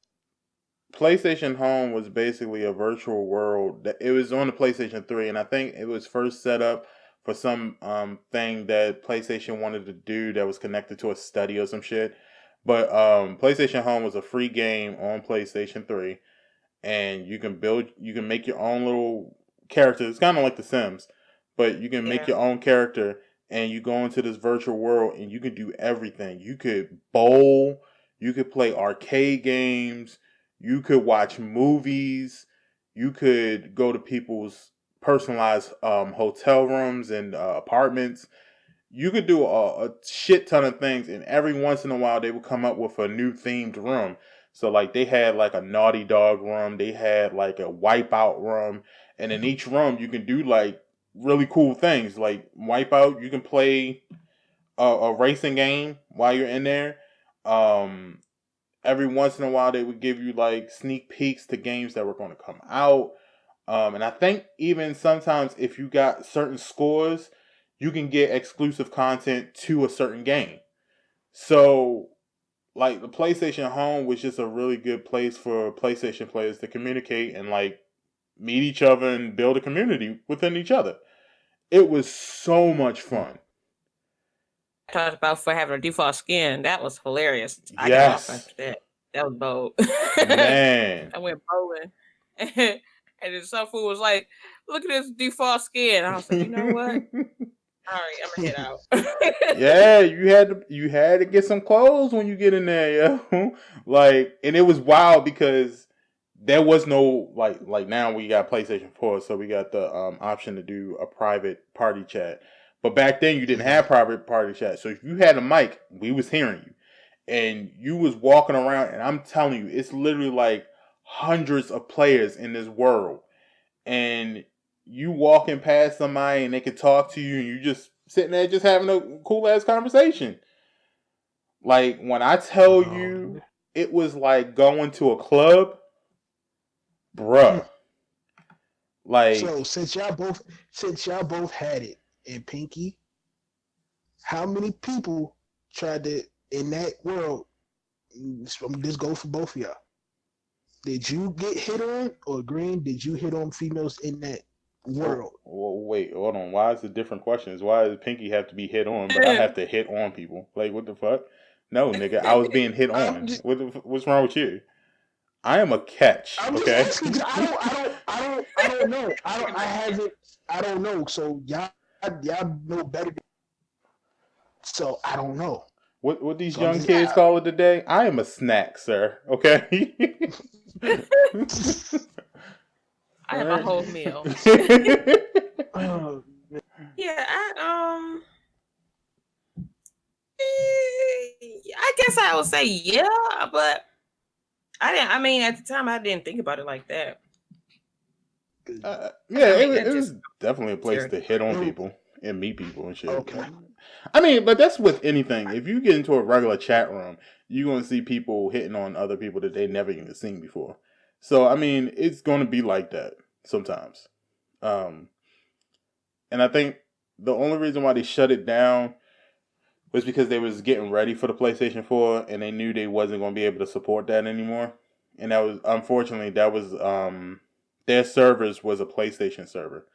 Speaker 2: PlayStation Home was basically a virtual world. It was on the PlayStation 3, and I think it was first set up for some thing that PlayStation wanted to do that was connected to a study or some shit. But PlayStation Home was a free game on PlayStation 3, and you can make your own little character. It's kind of like The Sims, but you can make your own character, and you go into this virtual world, and you can do everything. You could bowl, you could play arcade games, you could watch movies, you could go to people's personalized hotel rooms and apartments. You could do a shit ton of things, and every once in a while they would come up with a new themed room. So like they had like a Naughty Dog room, they had like a Wipeout room, and in each room you can do like really cool things. Like Wipeout, you can play a racing game while you're in there. Every once in a while they would give you like sneak peeks to games that were going to come out. And I think even sometimes if you got certain scores, you can get exclusive content to a certain game. So, like, the PlayStation Home was just a really good place for PlayStation players to communicate and, like, meet each other and build a community within each other. It was so much fun.
Speaker 3: Talked about for having a default skin. That was hilarious. I
Speaker 2: Yes.
Speaker 3: got off after that. That was bold.
Speaker 2: Man.
Speaker 3: I went bowling. And then some fool was like, look at this default skin. I was like, you know what? All right, I'm gonna head out.
Speaker 2: Yeah, you had to get some clothes when you get in there, yo. Like, and it was wild because there was no like now we got PlayStation 4, so we got the option to do a private party chat. But back then you didn't have private party chat. So if you had a mic, we was hearing you. And you was walking around, and I'm telling you, it's literally like hundreds of players in this world. And you walking past somebody and they can talk to you, and you just sitting there just having a cool ass conversation. Like, when I tell you it was like going to a club, bruh. Like,
Speaker 4: so since y'all both had it in Pinky, how many people tried to in that world? This go for both of y'all. Did you get hit on, or Green? Did you hit on females in that world?
Speaker 2: Well, wait, hold on. Why is it different questions? Why does Pinky have to be hit on, but I have to hit on people? Like, what the fuck? No, nigga, I was being hit on. What's wrong with you? I am a catch.
Speaker 4: I'm just
Speaker 2: Okay.
Speaker 4: asking. 'Cause I don't know. I don't know. So y'all know better. So I don't know.
Speaker 2: What these
Speaker 4: So I'm
Speaker 2: young
Speaker 4: just
Speaker 2: kids call it today? I am a snack, sir. Okay.
Speaker 3: I have a whole meal.
Speaker 4: Oh,
Speaker 3: Yeah, I guess I would say yeah, but I didn't. I mean, at the time, I didn't think about it like that.
Speaker 2: Yeah,
Speaker 3: I mean,
Speaker 2: it
Speaker 3: that
Speaker 2: was
Speaker 3: just
Speaker 2: definitely a place to hit on
Speaker 4: It was-
Speaker 2: people and meet people and shit.
Speaker 4: Okay.
Speaker 2: I mean, but that's with anything. If you get into a regular chat room, you're going to see people hitting on other people that they never even seen before. So, I mean, it's going to be like that sometimes. And I think the only reason why they shut it down was because they was getting ready for the PlayStation 4 and they knew they wasn't going to be able to support that anymore. And that was, unfortunately, their servers was a PlayStation server.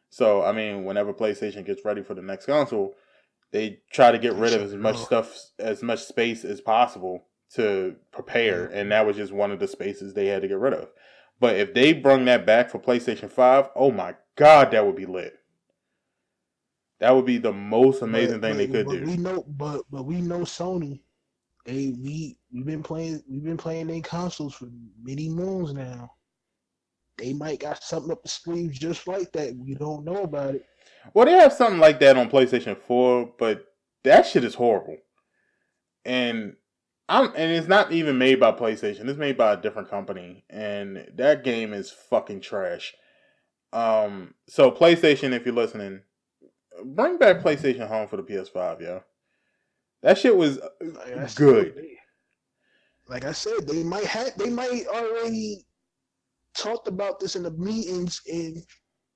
Speaker 2: So, I mean, whenever PlayStation gets ready for the next console, they try to get rid of as much stuff, as much space as possible to prepare. And that was just one of the spaces they had to get rid of. But if they bring that back for PlayStation 5, oh my God, that would be lit. That would be the most amazing thing they could do.
Speaker 4: We know, but we know Sony. We've been playing their consoles for many moons now. They might got something up the sleeves just like that. We don't know about it.
Speaker 2: Well, they have something like that on PlayStation 4, but that shit is horrible. And it's not even made by PlayStation. It's made by a different company, and that game is fucking trash. So PlayStation, if you're listening, bring back PlayStation Home for the PS5, yo. That shit was good.
Speaker 4: Like I said, they might already talked about this in the meetings, and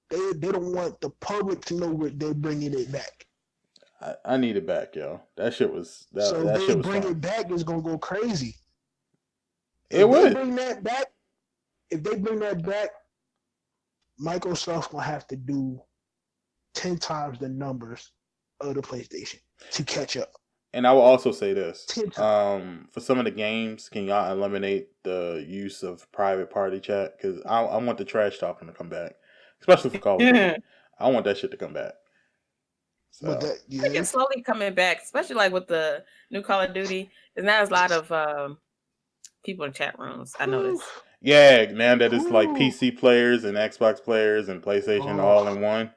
Speaker 4: they don't want the public to know they're bringing it back.
Speaker 2: I need it back, yo. That shit was
Speaker 4: so
Speaker 2: that
Speaker 4: if
Speaker 2: shit
Speaker 4: they
Speaker 2: was
Speaker 4: bring
Speaker 2: fun.
Speaker 4: it back, it's gonna go crazy.
Speaker 2: It would.
Speaker 4: If they bring that back, Microsoft's gonna have to do 10 times the numbers of the PlayStation to catch up.
Speaker 2: And I will also say this: for some of the games, can y'all eliminate the use of private party chat? Because I want the trash talking to come back, especially for Call of Duty. I want that shit to come back. So
Speaker 3: I think it's slowly coming back, especially like with the new Call of Duty. There's now a lot of people in chat rooms. I noticed.
Speaker 2: Yeah, now that it's like PC players and Xbox players and PlayStation all in one.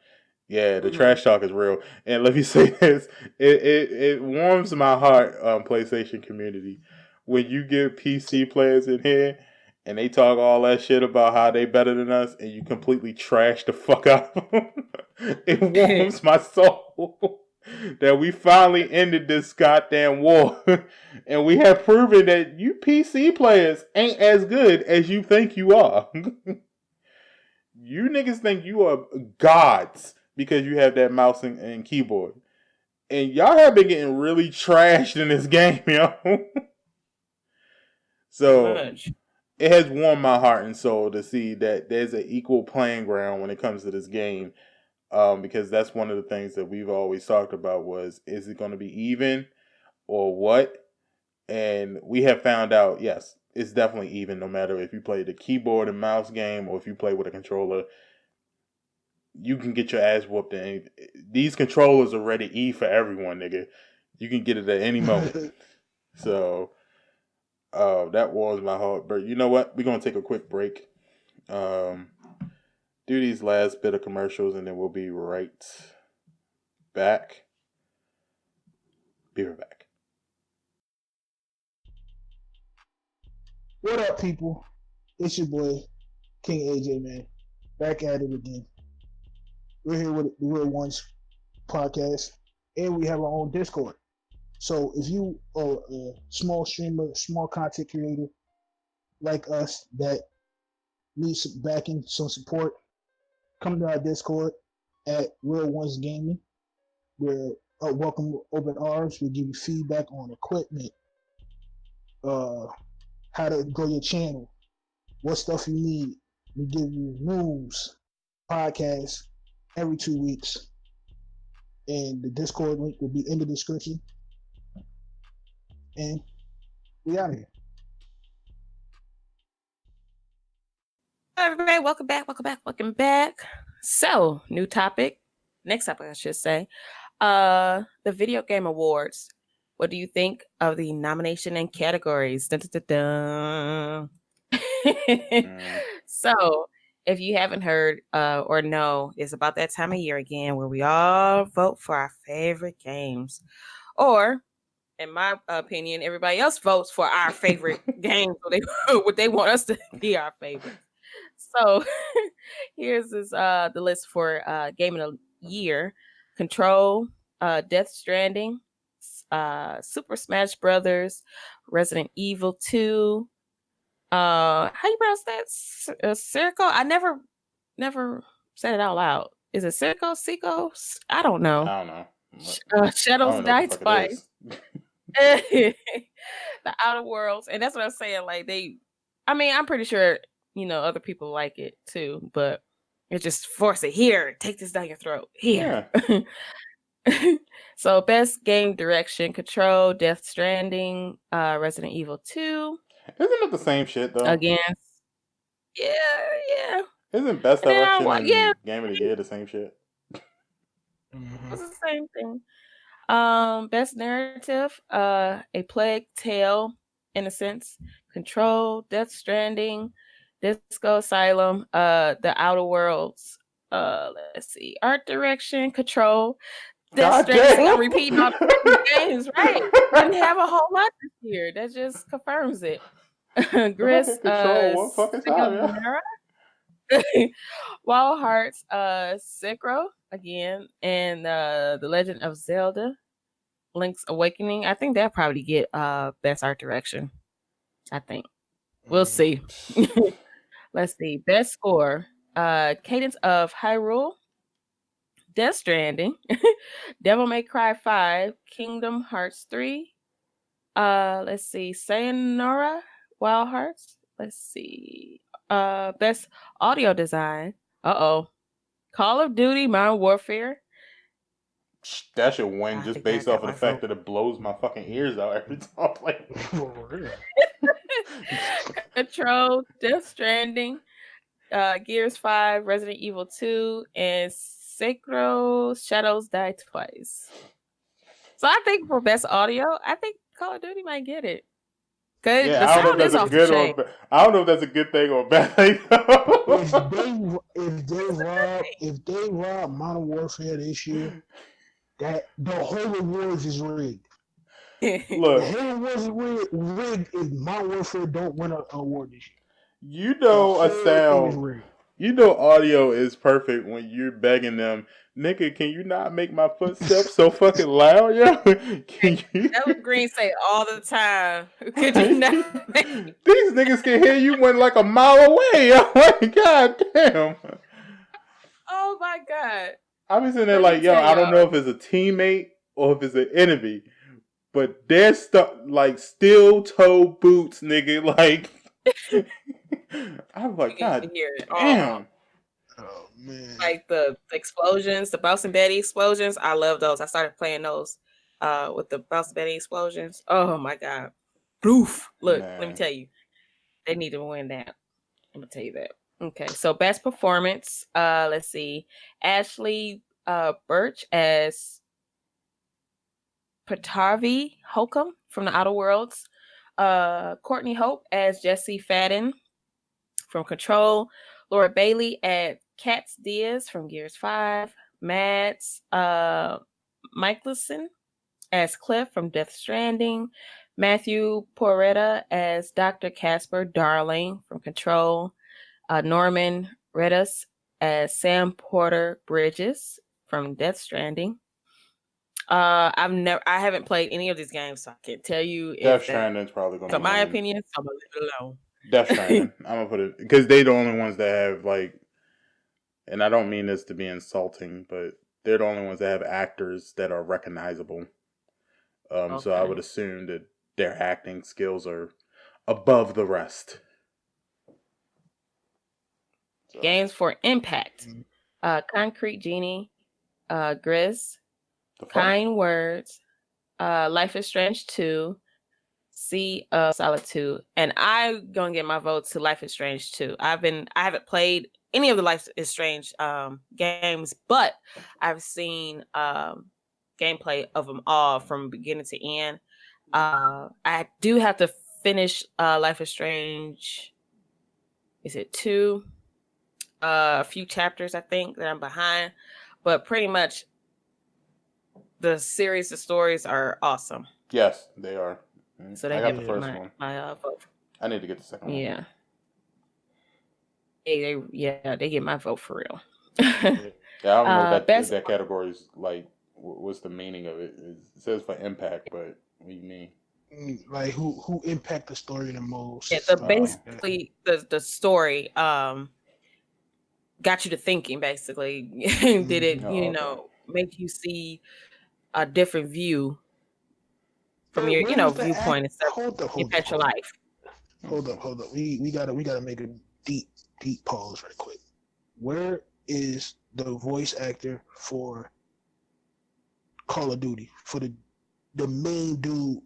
Speaker 2: Yeah, the trash talk is real. And let me say this, it warms my heart, PlayStation community, when you get PC players in here and they talk all that shit about how they better than us and you completely trash the fuck out of them. It warms my soul that we finally ended this goddamn war. And we have proven that you PC players ain't as good as you think you are. You niggas think you are gods because you have that mouse and keyboard. And y'all have been getting really trashed in this game, yo. So it has warmed my heart and soul to see that there's an equal playing ground when it comes to this game. Because that's one of the things that we've always talked about was, is it going to be even or what? And we have found out, yes, it's definitely even no matter if you play the keyboard and mouse game or if you play with a controller. You can get your ass whooped. And these controllers are ready E for everyone, nigga. You can get it at any moment. So, that warms my heart. But you know what? We're going to take a quick break. Do these last bit of commercials and then we'll be right back. Be right back.
Speaker 4: What up, people? It's your boy, King AJ, man. Back at it again. We're here with the Real Ones podcast, and we have our own Discord. So if you are a small streamer, small content creator like us that needs some backing, some support, come to our Discord at RealOnesGaming. We're welcome open arms. We give you feedback on equipment, how to grow your channel, what stuff you need. We give you news, podcasts every 2 weeks. And the Discord link will be in the description. And we out of here.
Speaker 3: Hello, everybody. Welcome back. So, new topic. Next topic, I should say. The Video Game Awards. What do you think of the nomination and categories? Dun, dun, dun, dun. So, if you haven't heard or know, it's about that time of year again where we all vote for our favorite games. Or, in my opinion, everybody else votes for our favorite games. What they want us to be our favorite. So here's the list for Game of the Year: Control, Death Stranding, Super Smash Brothers, Resident Evil 2. How you pronounce that? Circle? I never said it out loud. Is it Circle? Seco? I don't know.
Speaker 2: I don't know.
Speaker 3: Shadows Die Twice. The Outer Worlds, and that's what I'm saying. Like I'm pretty sure other people like it too, but it just force it here. Take this down your throat here. Yeah. So, best game direction: Control, Death Stranding, Resident Evil 2.
Speaker 2: Isn't it the same shit though?
Speaker 3: Against, yeah.
Speaker 2: Isn't best direction and game of the year the same shit?
Speaker 3: It's the same thing. Best narrative: A Plague Tale, Innocence, Control, Death Stranding, Disco Asylum, The Outer Worlds. Let's see. Art direction: Control, Death Stranding. I'm repeating all the games, right? Didn't have a whole lot this year. That just confirms it. Gris,
Speaker 2: Control, what fucking time,
Speaker 3: Wild Hearts, Sekiro again, and The Legend of Zelda, Link's Awakening. I think they'll probably get best art direction. I think. We'll see. Let's see. Best score: Cadence of Hyrule, Death Stranding, Devil May Cry 5, Kingdom Hearts 3. Let's see. Sayonara, Wild Hearts. Let's see. Best audio design. Call of Duty, Modern Warfare.
Speaker 2: That should win just based off of the fact that it blows my fucking ears out every time I play it.
Speaker 3: Control, Death Stranding, Gears 5, Resident Evil 2, and Sekiro Shadows Die Twice. So I think for best audio, I think Call of Duty might get it.
Speaker 2: Yeah, I don't know if that's a good I don't know if that's a good thing or a bad thing.
Speaker 4: if they rob Modern Warfare this year, that the whole awards is rigged.
Speaker 2: Look,
Speaker 4: the whole awards is rigged if Modern Warfare don't win an award this year.
Speaker 2: You know a sound. You know audio is perfect when you're begging them, nigga, can you not make my footsteps so fucking loud, yo? Can you?
Speaker 3: That was Green say all the time. Could you not make...
Speaker 2: These niggas can hear you when like a mile away. I'm like, god damn.
Speaker 3: Oh my god.
Speaker 2: I be sitting there like, yo, I don't know if it's a teammate or if it's an enemy, but they're like steel toe boots, nigga. Like, I'm like, god damn.
Speaker 4: Oh man!
Speaker 3: Like the explosions, the Bounce and Betty explosions. I love those. I started playing those with the Bounce and Betty explosions. Oh my god! Bloof! Look, let me tell you, they need to win that. I'm gonna tell you that. Okay, so best performance. Let's see. Ashley Birch as Patavi Holcomb from the Outer Worlds. Courtney Hope as Jesse Fadden from Control. Laura Bailey as Katz Diaz from Gears 5. Mads Mikkelsen as Cliff from Death Stranding. Matthew Porretta as Dr. Casper Darling from Control. Norman Redus as Sam Porter Bridges from Death Stranding. I haven't played any of these games, so I can't tell you.
Speaker 2: Death Stranding's probably going to.
Speaker 3: So my opinion, so I'm gonna leave it alone.
Speaker 2: Death Stranding. I'm gonna put it because they're the only ones that have like, and I don't mean this to be insulting, but they're the only ones that have actors that are recognizable. Okay. So I would assume that their acting skills are above the rest. So.
Speaker 3: Games for Impact. Concrete Genie, Grizz, Kind Words, Life is Strange 2, Sea of Solitude, and I'm gonna get my vote to Life is Strange 2. I haven't played any of the Life is Strange games, but I've seen gameplay of them all from beginning to end. I do have to finish Life is Strange. Is it 2? A few chapters I think that I'm behind, but pretty much the series of stories are awesome.
Speaker 2: Yes, they are.
Speaker 3: So
Speaker 2: I got the first one.
Speaker 3: My vote.
Speaker 2: I need to get the second one.
Speaker 3: Yeah. They get my vote for real.
Speaker 2: Yeah, I don't know what that category is like. What's the meaning of it? It says for impact, but what do you mean?
Speaker 4: Like who impact the story the most?
Speaker 3: Yeah, basically the story got you to thinking. Basically, did it make you see a different view from your viewpoint and stuff? Impact your life.
Speaker 4: Hold up. We gotta make a deep pause right quick. Where is the voice actor for Call of Duty, for the main dude?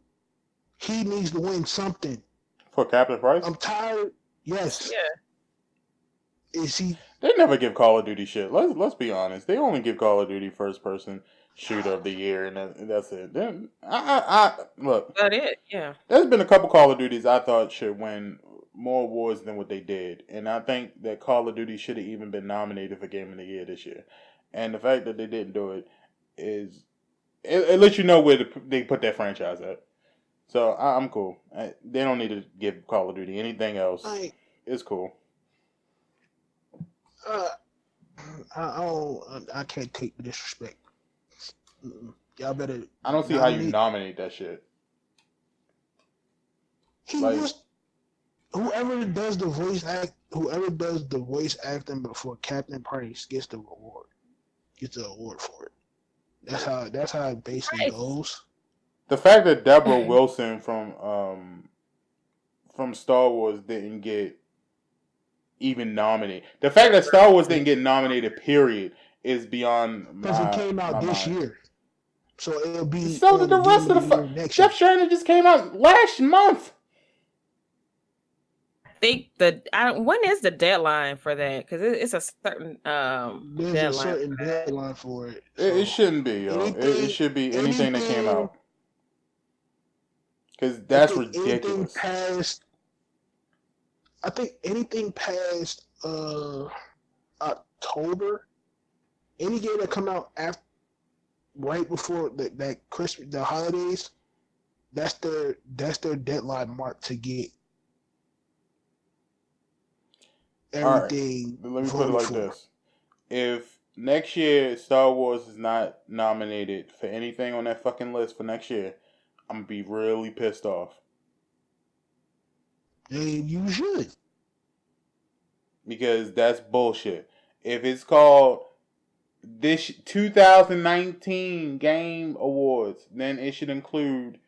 Speaker 4: He needs to win something.
Speaker 2: For Captain Price?
Speaker 4: I'm tired. Yes.
Speaker 3: Yeah.
Speaker 4: Is he?
Speaker 2: They never give Call of Duty shit. Let's be honest. They only give Call of Duty first person shooter of the year, and that's it. Then look.
Speaker 3: That's it. Yeah.
Speaker 2: There's been a couple Call of Duties I thought should win more awards than what they did, and I think that Call of Duty should have even been nominated for Game of the Year this year. And the fact that they didn't do it is it lets you know where they put that franchise at. So I'm cool. They don't need to give Call of Duty anything else. It's cool.
Speaker 4: I can't take the disrespect. Y'all better.
Speaker 2: I don't see how you nominate that shit.
Speaker 4: Whoever does the voice acting before Captain Price gets the award. Gets the award for it. That's how it basically goes.
Speaker 2: The fact that Deborah Wilson from Star Wars didn't get even nominated. The fact that Star Wars didn't get nominated, period, is beyond
Speaker 4: because it came out this year, so it'll be.
Speaker 2: So did the rest of the Jeff Sherman just came out last month.
Speaker 3: I think when is the deadline for that? Because it's a certain
Speaker 4: there's
Speaker 3: deadline
Speaker 4: a certain deadline for it.
Speaker 2: So it shouldn't be, yo. It should be anything that came out. Because that's ridiculous.
Speaker 4: I think anything past October, any game that come out right before that Christmas, the holidays, that's their deadline mark to get everything.
Speaker 2: All right. Let me put it like this: if next year Star Wars is not nominated for anything on that fucking list for next year, I'm gonna be really pissed off.
Speaker 4: And you should.
Speaker 2: Because that's bullshit. If it's called this 2019 Game Awards, then it should include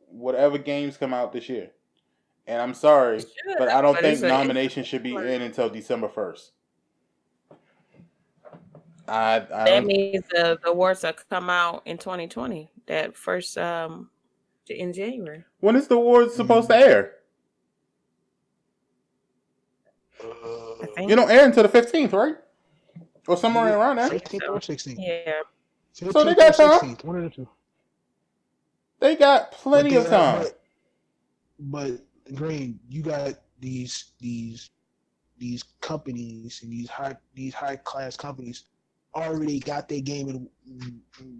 Speaker 2: whatever games come out this year. And I'm sorry, but I don't think nominations should be in until December 1st.
Speaker 3: That means the awards will come out in 2020. That first in January.
Speaker 2: When is the awards supposed to air? You don't air until the 15th, right? Or somewhere around there.
Speaker 4: 15th or 16th.
Speaker 3: Yeah.
Speaker 2: So they got time.
Speaker 4: One of the two.
Speaker 2: They got plenty of time.
Speaker 4: But Green, you got these companies and these high class companies already got their game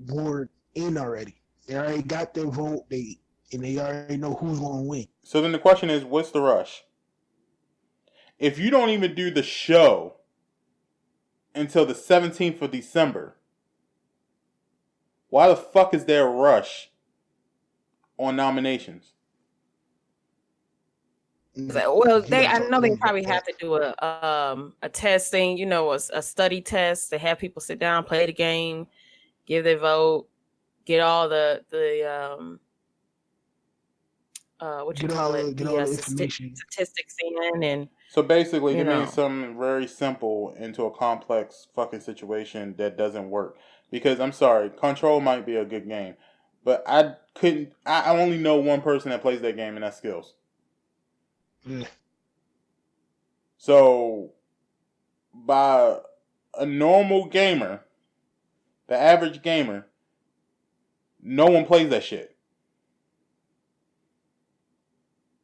Speaker 4: award in already. They already got their vote. They already know who's going to win.
Speaker 2: So then the question is, what's the rush? If you don't even do the show until the 17th of December, why the fuck is there a rush on nominations?
Speaker 3: Well, I know they probably have to do a testing, a study test. To have people sit down, play the game, give their vote, get all the statistics in, and
Speaker 2: so basically they made something very simple into a complex fucking situation that doesn't work. Because I'm sorry, Control might be a good game, But I couldn't. I only know one person that plays that game, and that's Skills.
Speaker 4: Yeah.
Speaker 2: So, by a normal gamer, the average gamer, no one plays that shit.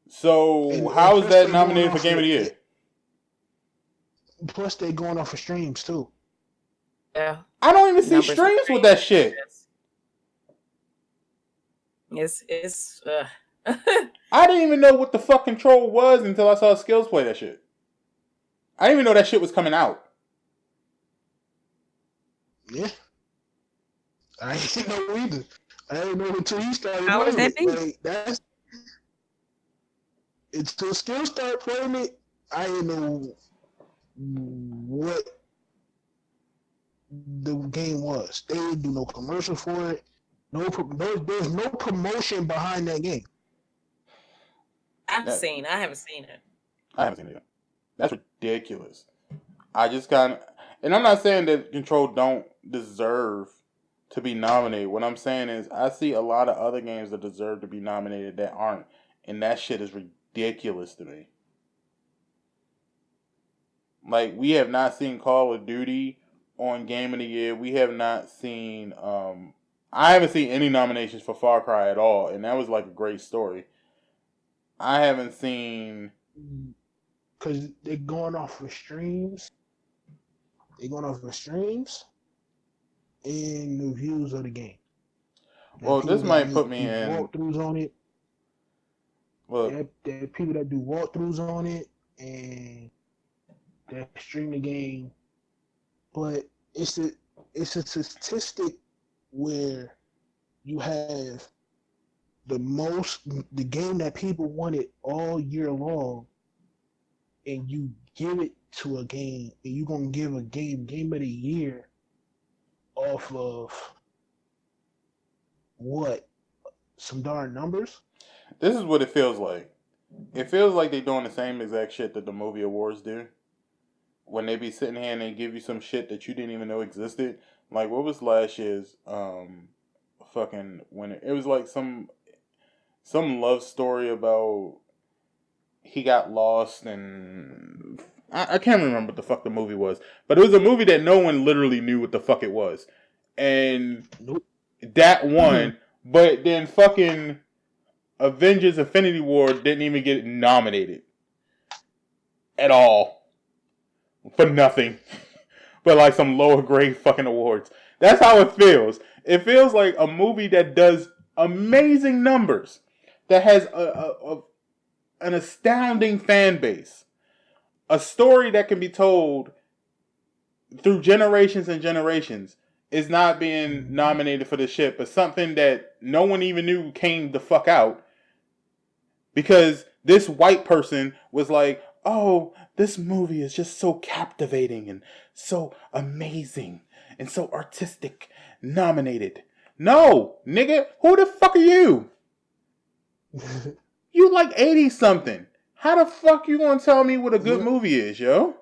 Speaker 2: So, how is that nominated for Game of the Year?
Speaker 4: Plus, they're going off of streams too.
Speaker 3: Yeah.
Speaker 2: I don't even see streams with that shit.
Speaker 3: It's
Speaker 2: I didn't even know what the fuck Control was until I saw Skills play that shit. I didn't even know that shit was coming out.
Speaker 4: Yeah. I didn't know either. I didn't know until he started
Speaker 3: How would
Speaker 4: playing
Speaker 3: that be?
Speaker 4: Like, that's until Skills started playing it, I didn't know what the game was. They didn't do no commercial for it. There's no promotion behind that game.
Speaker 3: I haven't seen it.
Speaker 2: I haven't seen it yet. That's ridiculous. I just kind of, and I'm not saying that Control don't deserve to be nominated. What I'm saying is I see a lot of other games that deserve to be nominated that aren't, and that shit is ridiculous to me. Like, we have not seen Call of Duty on Game of the Year. We have not seen, I haven't seen any nominations for Far Cry at all, and that was like a great story. I haven't seen...
Speaker 4: Because they're going off of streams. They're going off of streams and the views of the game.
Speaker 2: Well, this might put me in...
Speaker 4: walkthroughs on it.
Speaker 2: Look,
Speaker 4: there are people that do walkthroughs on it and that stream the game. But it's a statistic where you have the game that people wanted all year long, and you give it to a game, and you're gonna give a game of the year off of what? Some darn numbers?
Speaker 2: this is what it feels like. It feels like they're doing the same exact shit that the movie awards do. When they be sitting here and they give you some shit that you didn't even know existed. Like, what was last year's fucking winner? It was like some love story about he got lost, and I can't remember what the fuck the movie was. But it was a movie that no one literally knew what the fuck it was. And that won, but then fucking Avengers Infinity War didn't even get nominated at all. For nothing. But like some lower grade fucking awards. That's how it feels. It feels like a movie that does amazing numbers. That has an astounding fan base. A story that can be told through generations and generations is not being nominated for the shit. But something that no one even knew came the fuck out. Because this white person was like, oh, this movie is just so captivating and so amazing and so artistic. Nominated. No, nigga, who the fuck are you? You like 80-something. How the fuck you gonna tell me what a good movie is, yo?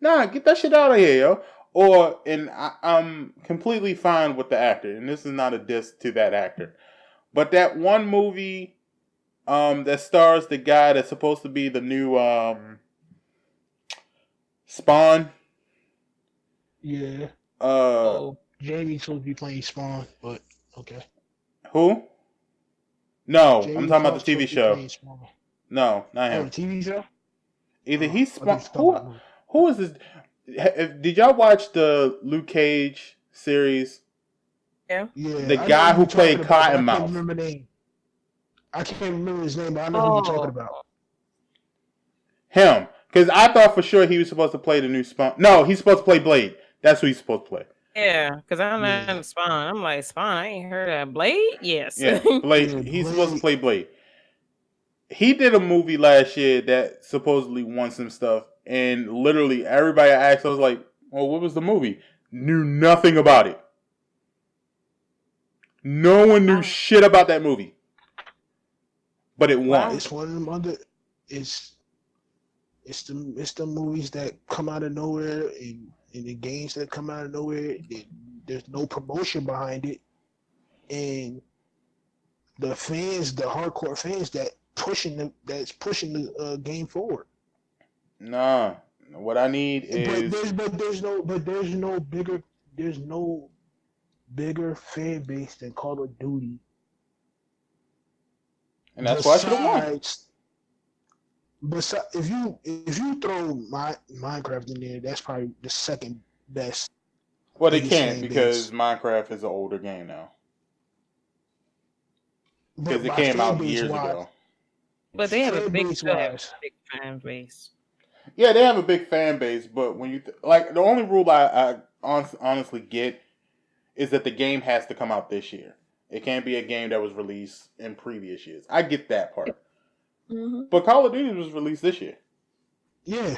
Speaker 2: Nah, get that shit out of here, yo. I'm completely fine with the actor, and this is not a diss to that actor. But that one movie... that stars the guy that's supposed to be the new Spawn.
Speaker 4: Yeah. Jamie's supposed to be playing Spawn, but okay.
Speaker 2: Who? No,
Speaker 4: Jamie
Speaker 2: I'm talking about the TV show. No, not him.
Speaker 4: Oh, the TV show?
Speaker 2: Either he's Spawn. Who is this? Did y'all watch the Luke Cage series?
Speaker 3: Yeah.
Speaker 2: The guy who played Cottonmouth.
Speaker 4: I can't remember the name. I can't remember his name, but I know who you're talking about.
Speaker 2: Him. Because I thought for sure he was supposed to play the new Spawn. No, he's supposed to play Blade. That's who he's supposed to play.
Speaker 3: Yeah, because I'm not Spawn. I'm like, Spawn, I ain't heard of Blade? Yes.
Speaker 2: Yeah, Blade. He's supposed to play Blade. He did a movie last year that supposedly won some stuff. And literally everybody I asked, I was like, well, what was the movie? Knew nothing about it. No one knew shit about that movie. But it won.
Speaker 4: It's one of them other. It's the movies that come out of nowhere and the games that come out of nowhere. There's no promotion behind it. and the fans, the hardcore fans that's pushing the game forward.
Speaker 2: Nah, what I need is,
Speaker 4: There's no bigger fan base than Call of Duty.
Speaker 2: and that's why I should have won.
Speaker 4: Besides, if you throw Minecraft in there, that's probably the second best.
Speaker 2: Well, they can't because Minecraft is an older game now. Because it came out years ago.
Speaker 3: But they have a big fan base.
Speaker 2: Yeah, they have a big fan base, but when you the only rule I honestly get is that the game has to come out this year. It can't be a game that was released in previous years. I get that part. Mm-hmm. But Call of Duty was released this year.
Speaker 4: Yeah.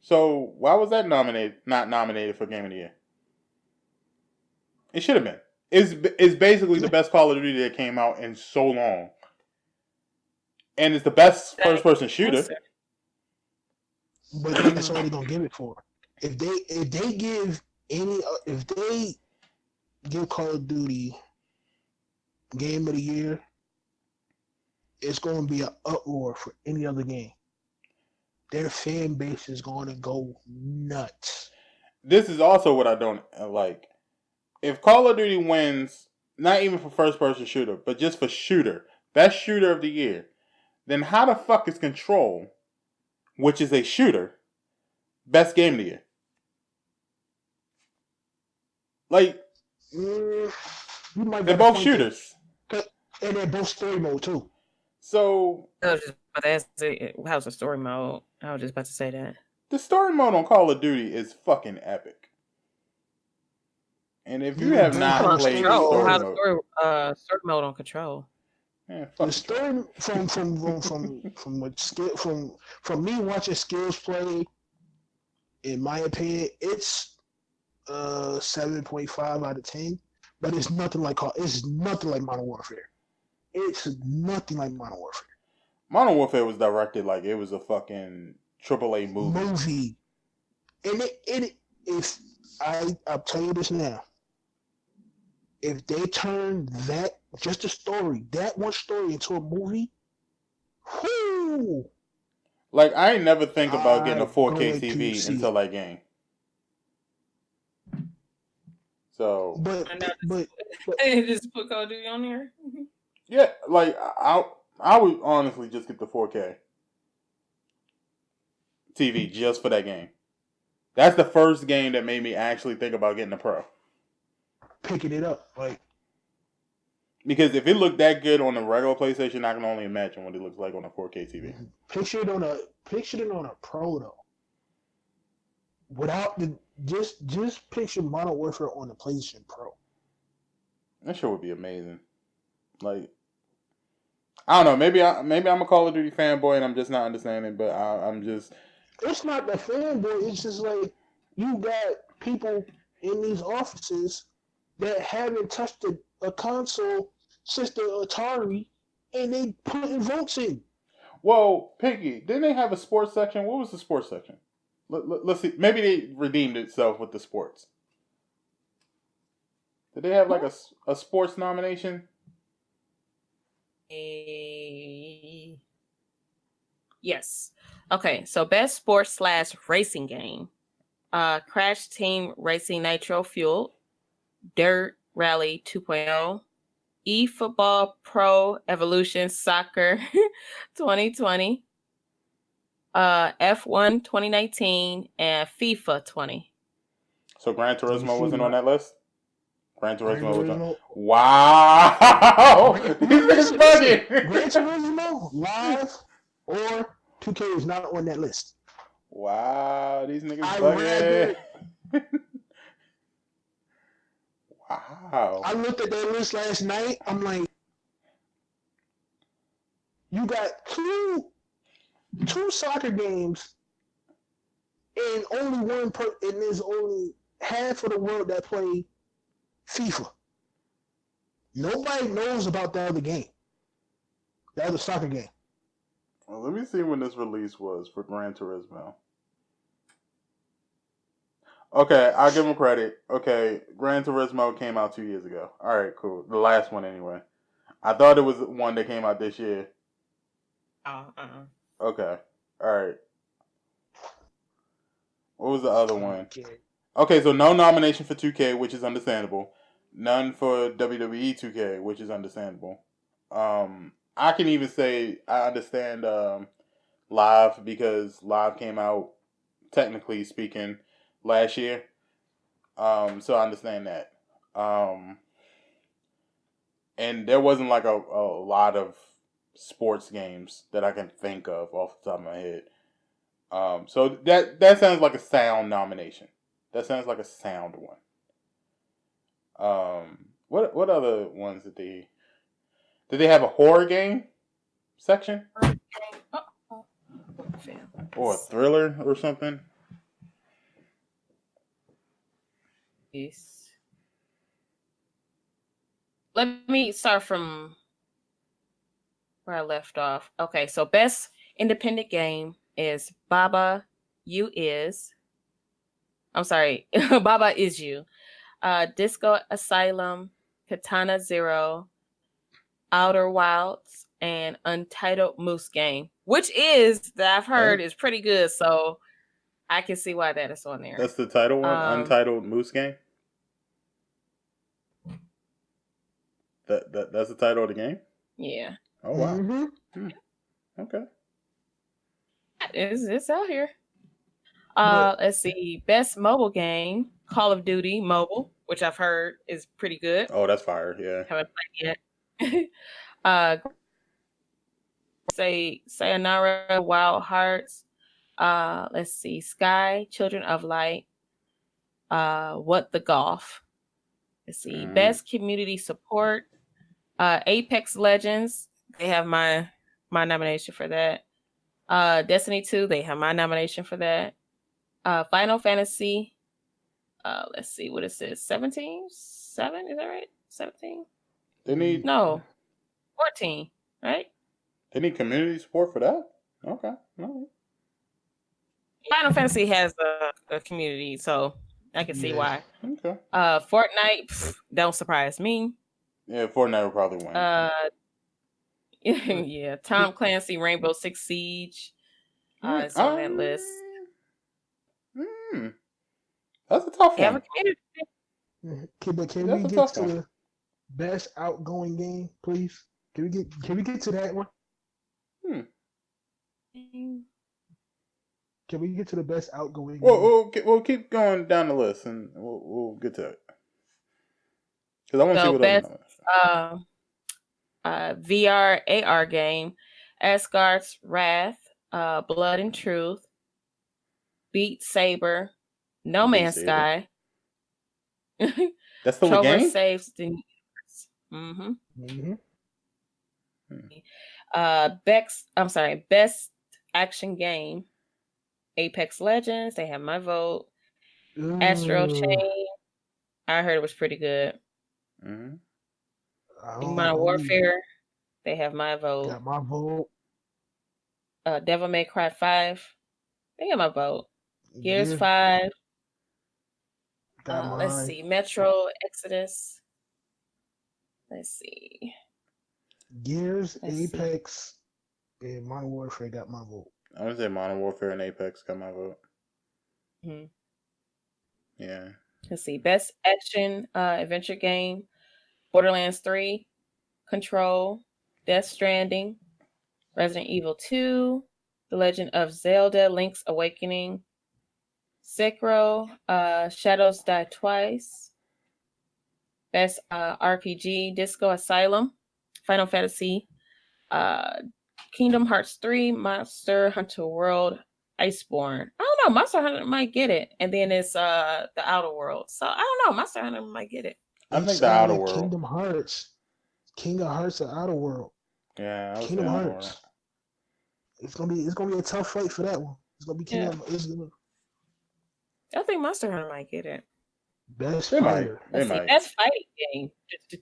Speaker 2: So why was that not nominated for Game of the Year? It should have been. It's basically the best Call of Duty that came out in so long. And it's the best first-person shooter.
Speaker 4: But that's all they're gonna give it for. If they give Call of Duty Game of the Year, it's gonna be an uproar for any other game. Their fan base is gonna go nuts.
Speaker 2: This is also what I don't like. If Call of Duty wins, not even for first-person shooter, but just for shooter, best shooter of the year, then how the fuck is Control, which is a shooter, best game of the year? Like, they're both shooters.
Speaker 4: And they're both story mode, too.
Speaker 2: So,
Speaker 3: how's the story mode? I was just about to say that.
Speaker 2: The story mode on Call of Duty is fucking epic. And if you have not played the
Speaker 3: story mode on Control.
Speaker 4: The story from me watching skills play, in my opinion, it's 7.5 out of 10. But it's nothing like Modern Warfare. It's nothing like Modern Warfare.
Speaker 2: Modern Warfare was directed like it was a fucking AAA movie.
Speaker 4: And I'll tell you this now. If they turn that one story into a movie, whoo!
Speaker 2: Like, I ain't never think about getting a 4K TV until that game. So,
Speaker 3: but just put Call of Duty on there.
Speaker 2: Yeah, like I would honestly just get the 4K TV just for that game. That's the first game that made me actually think about getting a Pro.
Speaker 4: Picking it up, like,
Speaker 2: because if it looked that good on the regular PlayStation, I can only imagine what it looks like on a 4K TV.
Speaker 4: Picture it on a Pro though. Without just picture Modern Warfare on the PlayStation Pro.
Speaker 2: That shit would be amazing. Like, I don't know. Maybe I'm a Call of Duty fanboy and I'm just not understanding. But I'm just.
Speaker 4: It's not the fanboy. It's just like you got people in these offices that haven't touched a console since the Atari, and they putting votes in.
Speaker 2: Well, Piggy, didn't they have a sports section? What was the sports section? Let's see. Maybe they redeemed itself with the sports. Did they have like a sports nomination?
Speaker 3: Yes. Okay, so best sports / racing game. Crash Team Racing Nitro Fuel, Dirt Rally 2.0, eFootball Pro Evolution Soccer 2020, F1 2019, and FIFA 20.
Speaker 2: So Gran Turismo wasn't on that list? Gran Turismo was on. Wow! These niggas bugging!
Speaker 4: Gran Turismo, Live, or 2K is not on that list.
Speaker 2: Wow, these niggas bugging. Wow.
Speaker 4: I looked at that list last night. I'm like, you got two soccer games, and only and there's only half of the world that play FIFA. Nobody knows about the other game, the other soccer game.
Speaker 2: Well, let me see when this release was for Gran Turismo. Okay, I'll give him credit. Okay, Gran Turismo came out 2 years ago. All right, cool. The last one, anyway. I thought it was one that came out this year. Okay, all right. What was the other one? Okay, so no nomination for 2K, which is understandable. None for WWE 2K, which is understandable. I can even say I understand Live because Live came out, technically speaking, last year. So I understand that. And there wasn't like a lot of sports games that I can think of off the top of my head. So that sounds like a sound nomination. That sounds like a sound one. What other ones did they have a horror game section or a thriller or something?
Speaker 3: Yes. Let me start from where I left off. Okay, so best independent game is Baba Is You. Disco Asylum, Katana Zero, Outer Wilds, and Untitled Moose Game, which is that I've heard is pretty good. So I can see why that is on there.
Speaker 2: That's the title one, Untitled Moose Game. That's the title of the game.
Speaker 3: Yeah.
Speaker 2: Oh wow. Okay.
Speaker 3: It's out here. Let's see. Best mobile game, Call of Duty Mobile, which I've heard is pretty good.
Speaker 2: Oh, that's fire. Yeah.
Speaker 3: Haven't played yet. Sayonara Wild Hearts. Let's see. Sky, Children of Light. What the Golf. Let's see. Best community support. Apex Legends. They have my nomination for that. Destiny 2, they have my nomination for that. Final Fantasy. Let's see what it says. 17? 7? Is that right? 17?
Speaker 2: They need
Speaker 3: 14, right?
Speaker 2: They need community support for that? Okay. No.
Speaker 3: Final Fantasy has a community, so I can see why.
Speaker 2: Okay.
Speaker 3: Fortnite, don't surprise me.
Speaker 2: Yeah, Fortnite will probably win.
Speaker 3: Yeah, Tom Clancy, Rainbow Six Siege is on that list.
Speaker 2: That's a tough one.
Speaker 3: Have a community.
Speaker 4: Can we get to the best outgoing game, please? Can we get to that one? Can we get to the best outgoing game?
Speaker 2: We'll keep going down the list and we'll get to it. Because I want to see what
Speaker 3: best VR AR game, Asgard's Wrath, Blood and Truth, Beat Saber, No Man's Sky.
Speaker 2: That's still a game?
Speaker 3: Saves the best action game, Apex Legends. They have my vote. Astro Chain. I heard it was pretty good. Modern Warfare. They have my vote.
Speaker 4: Got my vote.
Speaker 3: Devil May Cry 5. They got my vote. Gears 5. Let's see. Metro Exodus. Let's see.
Speaker 4: Gears, Apex, and Modern Warfare got my vote.
Speaker 2: I would say Modern Warfare and Apex got my vote. Yeah.
Speaker 3: Let's see. Best action adventure game, Borderlands 3, Control, Death Stranding, Resident Evil 2, The Legend of Zelda, Link's Awakening, Sekiro, Shadows Die Twice, Best RPG, Disco Asylum, Final Fantasy, Kingdom Hearts 3, Monster Hunter World, Iceborne. I don't know. Monster Hunter might get it. And then it's the Outer World. So I don't know. Monster Hunter might get it.
Speaker 2: I think the Outer World.
Speaker 4: Kingdom Hearts or Outer World.
Speaker 2: Yeah,
Speaker 4: Kingdom Hearts. It's gonna be a tough fight for that one. It's gonna be Kingdom.
Speaker 3: I think Monster Hunter might get it.
Speaker 4: Best fighter.
Speaker 3: Best fighting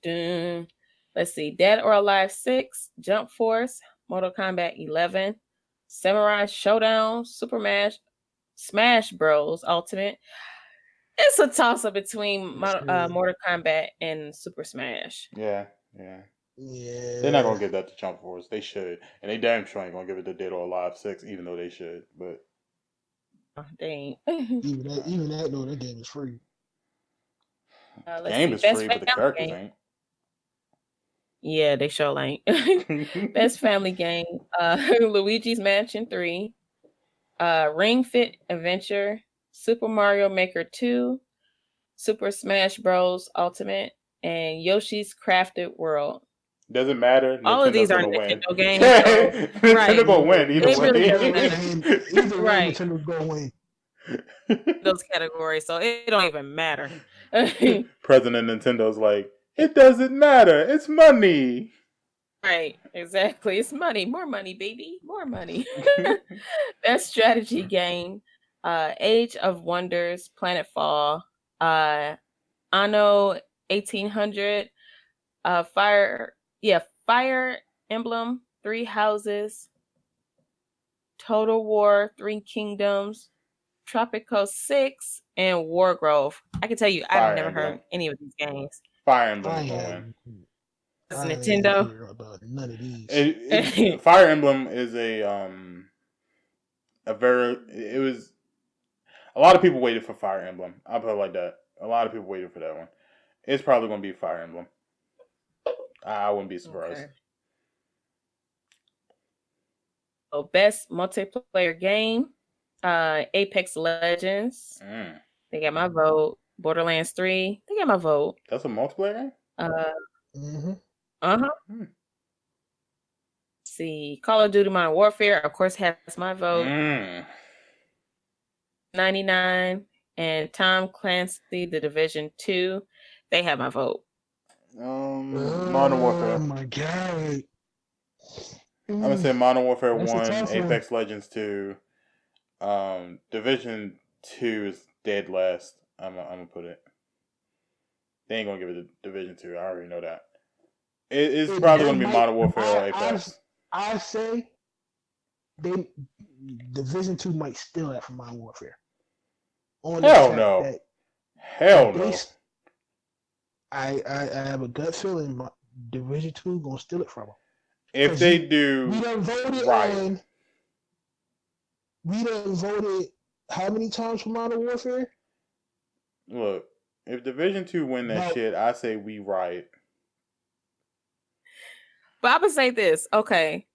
Speaker 3: game. Let's see. Dead or Alive 6, Jump Force, Mortal Kombat 11, Samurai Showdown, Super Smash Bros. Ultimate. It's a toss up between Mortal Kombat and Super Smash.
Speaker 2: Yeah. They're not gonna give that to Jump Force. They should, and they damn sure ain't gonna give it to Dead or Alive 6, even though they should. But
Speaker 3: They ain't.
Speaker 4: even that though, that game is free.
Speaker 3: Let's
Speaker 2: game
Speaker 3: see.
Speaker 2: is
Speaker 3: Best
Speaker 2: free, but the
Speaker 3: family
Speaker 2: characters
Speaker 3: game.
Speaker 2: ain't.
Speaker 3: Yeah, they sure ain't. Best family game. Luigi's Mansion 3. Ring Fit Adventure. Super Mario Maker 2. Super Smash Bros. Ultimate. And Yoshi's Crafted World.
Speaker 2: Doesn't matter.
Speaker 3: All of these are
Speaker 2: gonna win.
Speaker 3: Nintendo games.
Speaker 2: Nintendo
Speaker 3: right.
Speaker 2: gonna win either
Speaker 3: It
Speaker 2: way.
Speaker 3: really doesn't matter.
Speaker 4: Either way,
Speaker 3: Right.
Speaker 4: Nintendo's gonna win.
Speaker 3: Those categories, so it don't even matter.
Speaker 2: President Nintendo's like, it doesn't matter. It's money.
Speaker 3: Right, exactly. It's money. More money, baby. More money. Best strategy game. Age of Wonders, Planetfall, Anno 1800, Fire Emblem, Three Houses, Total War, Three Kingdoms, Tropico 6, and Wargrove. I can tell you, I've never heard any of these games.
Speaker 2: Fire Emblem going to win.
Speaker 3: It's Nintendo.
Speaker 4: About none of these.
Speaker 2: Fire Emblem is a lot of people waited for Fire Emblem. I'll put it like that. A lot of people waited for that one. It's probably going to be Fire Emblem. I wouldn't be surprised.
Speaker 3: Okay. So best multiplayer game, Apex Legends. They got my vote. Borderlands 3. They got my vote.
Speaker 2: That's a multiplayer game?
Speaker 3: See, Call of Duty Modern Warfare, of course, has my vote. 99 and Tom Clancy, The Division 2, they have my vote.
Speaker 2: Modern Warfare.
Speaker 4: Oh my god!
Speaker 2: I'm gonna say Modern Warfare
Speaker 4: That's
Speaker 2: 1,
Speaker 4: a tough
Speaker 2: Apex Legends 2, Division 2 is dead last. I'm gonna put it. They ain't gonna give it to Division 2. I already know that. It's probably gonna be Modern Warfare or Apex.
Speaker 4: I say Division 2 might steal that from Modern Warfare.
Speaker 2: Hell no. Hell no.
Speaker 4: I have a gut feeling Division 2 gonna steal it from them.
Speaker 2: If they do,
Speaker 4: we done voted
Speaker 2: right.
Speaker 4: We done voted how many times for Modern Warfare?
Speaker 2: Look, if Division 2 win that shit, I say we riot.
Speaker 3: But I would say this, okay.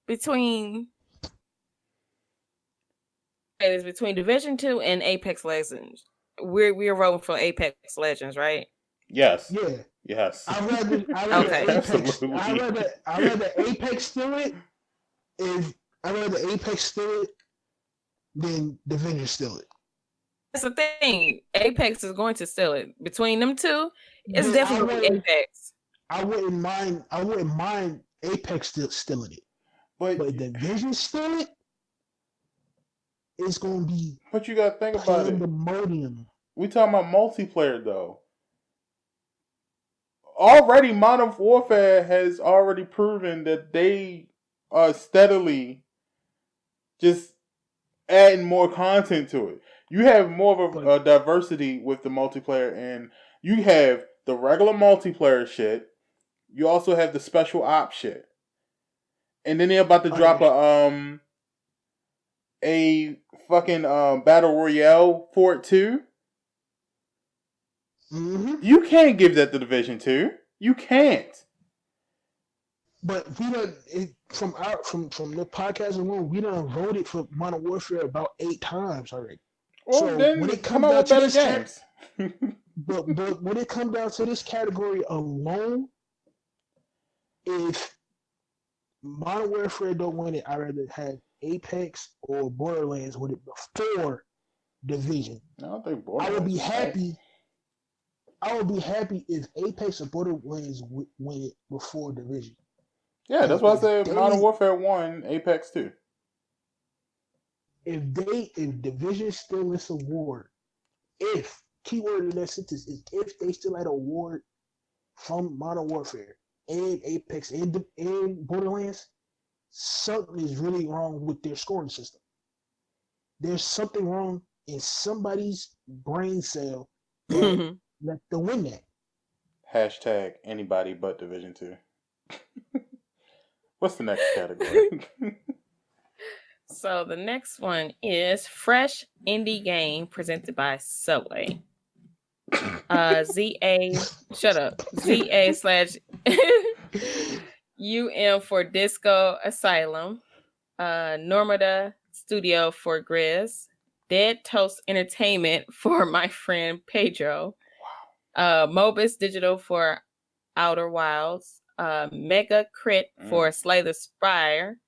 Speaker 3: Between Division 2 and Apex Legends, we're voting for Apex Legends, right?
Speaker 2: Yes.
Speaker 4: Yeah.
Speaker 2: Yes.
Speaker 4: I'd rather Apex steal it than Division steal it.
Speaker 3: That's the thing. Apex is going to steal it. Between them two, it's definitely Apex.
Speaker 4: I wouldn't mind Apex stealing it. But Division steal it, it's gonna be.
Speaker 2: But you gotta think about it. We talking about multiplayer though. Already, Modern Warfare has already proven that they are steadily just adding more content to it. You have more of a diversity with the multiplayer, and you have the regular multiplayer shit. You also have the special ops shit. And then they're about to drop a fucking battle royale for it too.
Speaker 4: Mm-hmm.
Speaker 2: You can't give that to Division 2. You can't.
Speaker 4: But we done from the podcast alone, we done voted for Modern Warfare about 8 times already.
Speaker 2: Well, so then when it comes down to better games.
Speaker 4: But when it comes down to this category alone, if Modern Warfare don't win it, I'd rather have Apex or Borderlands win it before Division.
Speaker 2: I don't think Borderlands.
Speaker 4: I would be happy if Apex or Borderlands win it before Division.
Speaker 2: Yeah, that's why I said Modern Warfare 1, Apex 2.
Speaker 4: If Division still this award, keyword in that sentence is if they still had an award from Modern Warfare and Apex and Borderlands, something is really wrong with their scoring system. There's something wrong in somebody's brain cell that let them win that.
Speaker 2: Hashtag anybody but Division 2. What's the next category?
Speaker 3: So the next one is Fresh Indie Game presented by Subway. ZA, shut up. ZA / UM for Disco Asylum. Normada Studio for Grizz. Dead Toast Entertainment for my friend Pedro. Mobus Digital for Outer Wilds. Mega Crit for Slay the Spire.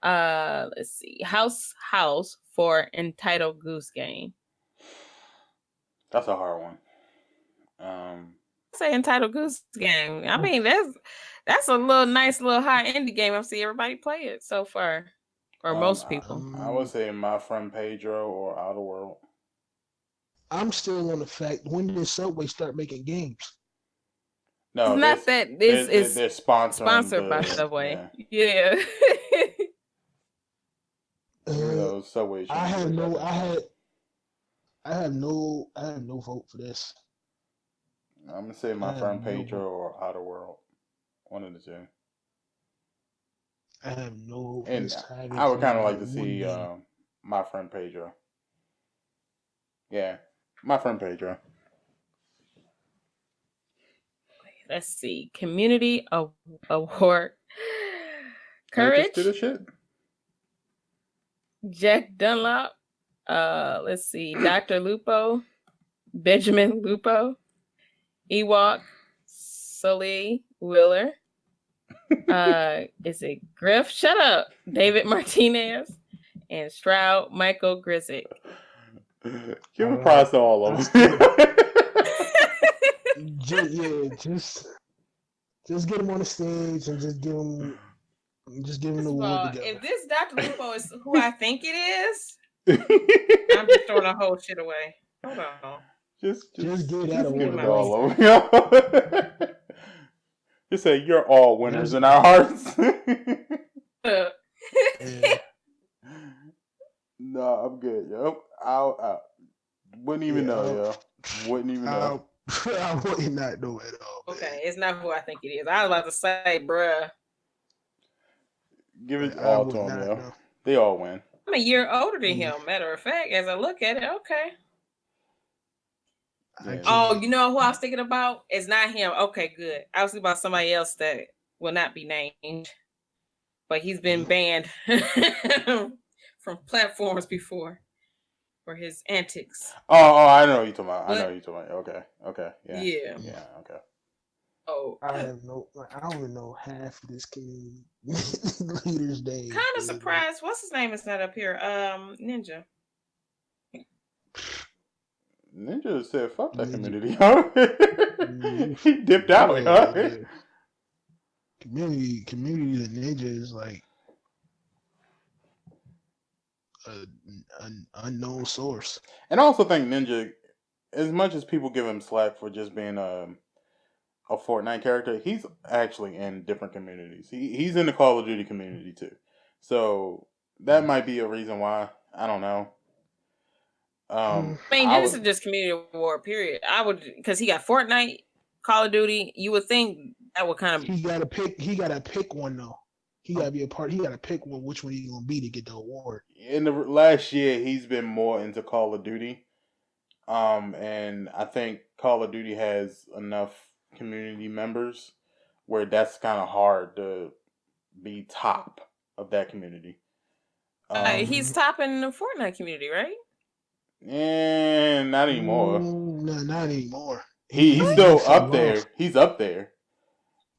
Speaker 3: Let's see. House for Entitled Goose Game.
Speaker 2: That's a hard one.
Speaker 3: Say Entitled Goose Game. I mean, that's a nice little high indie game. I've seen everybody play it so far, or most people.
Speaker 2: I would say My Friend Pedro or Outer World.
Speaker 4: I'm still on the fact, when did Subway start making games?
Speaker 2: No,
Speaker 3: it's not that this is
Speaker 2: they're sponsored
Speaker 3: by Subway. Yeah.
Speaker 2: Those Subway.
Speaker 4: I have no vote for this.
Speaker 2: I'm gonna say My Friend Pedro or Outer World. One of the two.
Speaker 4: I have no.
Speaker 2: And I would kind of like to see My Friend Pedro. Yeah, My Friend Pedro.
Speaker 3: Let's see. Community Award. Courage.
Speaker 2: Do the shit.
Speaker 3: Jack Dunlop. Let's see. Dr. Lupo. Benjamin Lupo. Ewok. Sully Wheeler. Is it Griff? Shut up. David Martinez. And Stroud Michael Grizzick.
Speaker 2: Give a prize to all of them.
Speaker 4: Just get him on the stage and just give him the award together.
Speaker 3: If this Dr. Lupo is who I think it is, I'm just throwing the whole shit away. Hold on.
Speaker 2: Just give
Speaker 4: that
Speaker 2: award
Speaker 4: away.
Speaker 2: all over. Just say you're all winners in our hearts. No, I'm good, yo. I wouldn't even know, yo. Wouldn't even know.
Speaker 4: I would not know at all. Man.
Speaker 3: Okay, it's not who I think it is. I was about to say, bruh.
Speaker 2: Give it all to him, yo. Know. They all win.
Speaker 3: I'm a year older than him. Matter of fact, as I look at it, okay.
Speaker 2: Yeah.
Speaker 3: Oh, you know who I was thinking about? It's not him. Okay, good. I was thinking about somebody else that will not be named, but he's been banned from platforms before for his antics.
Speaker 2: Oh, I know what you're talking about. I know what you're talking about. Okay, yeah. Yeah, okay.
Speaker 3: Oh,
Speaker 4: I don't even know half of this community leaders' name.
Speaker 3: Kind of surprised. What's his name is not up here? Ninja.
Speaker 2: Ninja said, "Fuck that community." He dipped out.
Speaker 4: Yeah. Community. The Ninja is like an unknown source.
Speaker 2: And I also think Ninja, as much as people give him slack for just being a Fortnite character, he's actually in different communities. He's in the Call of Duty community too. So that might be a reason why. I don't know.
Speaker 3: I mean, this is just community award, period. I would, because he got Fortnite, Call of Duty. You would think that would kind of.
Speaker 4: He gotta pick one though. He gotta be a part. He gotta pick one. Which one he's gonna be to get the award?
Speaker 2: In the last year, he's been more into Call of Duty, and I think Call of Duty has enough community members where that's kind of hard to be top of that community.
Speaker 3: He's top in the Fortnite community, right?
Speaker 2: And not anymore.
Speaker 4: No, not anymore.
Speaker 2: He's still up there. He's up there.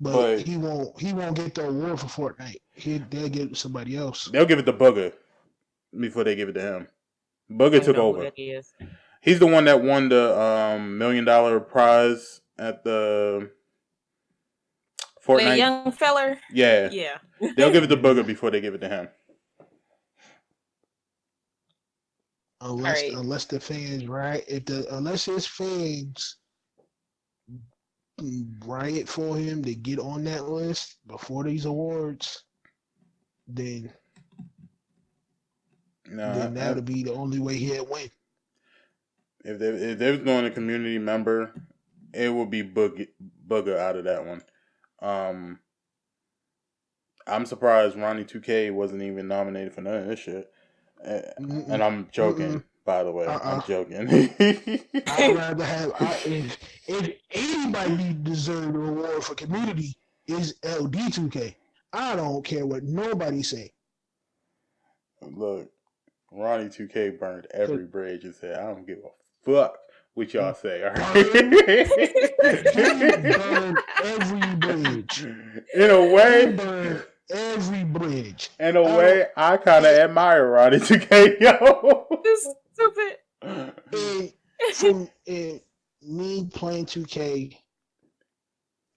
Speaker 4: But he won't get the award for Fortnite. They'll give it to somebody else.
Speaker 2: They'll give it to Booger before they give it to him. Booger took over. He's the one that won the $1 million prize at the Fortnite.
Speaker 3: The young feller?
Speaker 2: Yeah.
Speaker 3: Yeah.
Speaker 2: They'll give it to Booger before they give it to him.
Speaker 4: Unless the fans unless his fans riot for him to get on that list before these awards, then that'll be the only way he'll win.
Speaker 2: If they was doing a community member, it would be Booger out of that one. I'm surprised Ronnie 2K wasn't even nominated for none of this shit. And I'm joking, by the way. I'm joking.
Speaker 4: I'd rather have if anybody deserves a reward for community is LD2K. I don't care what nobody say.
Speaker 2: Look, Ronnie 2K burned every bridge and said, "I don't give a fuck what y'all say." All right?
Speaker 4: Burned every bridge.
Speaker 2: In a way,
Speaker 4: burned every bridge.
Speaker 2: In a way, I kind of admire Ronnie 2K, yo.
Speaker 3: This stupid.
Speaker 4: From me playing 2K,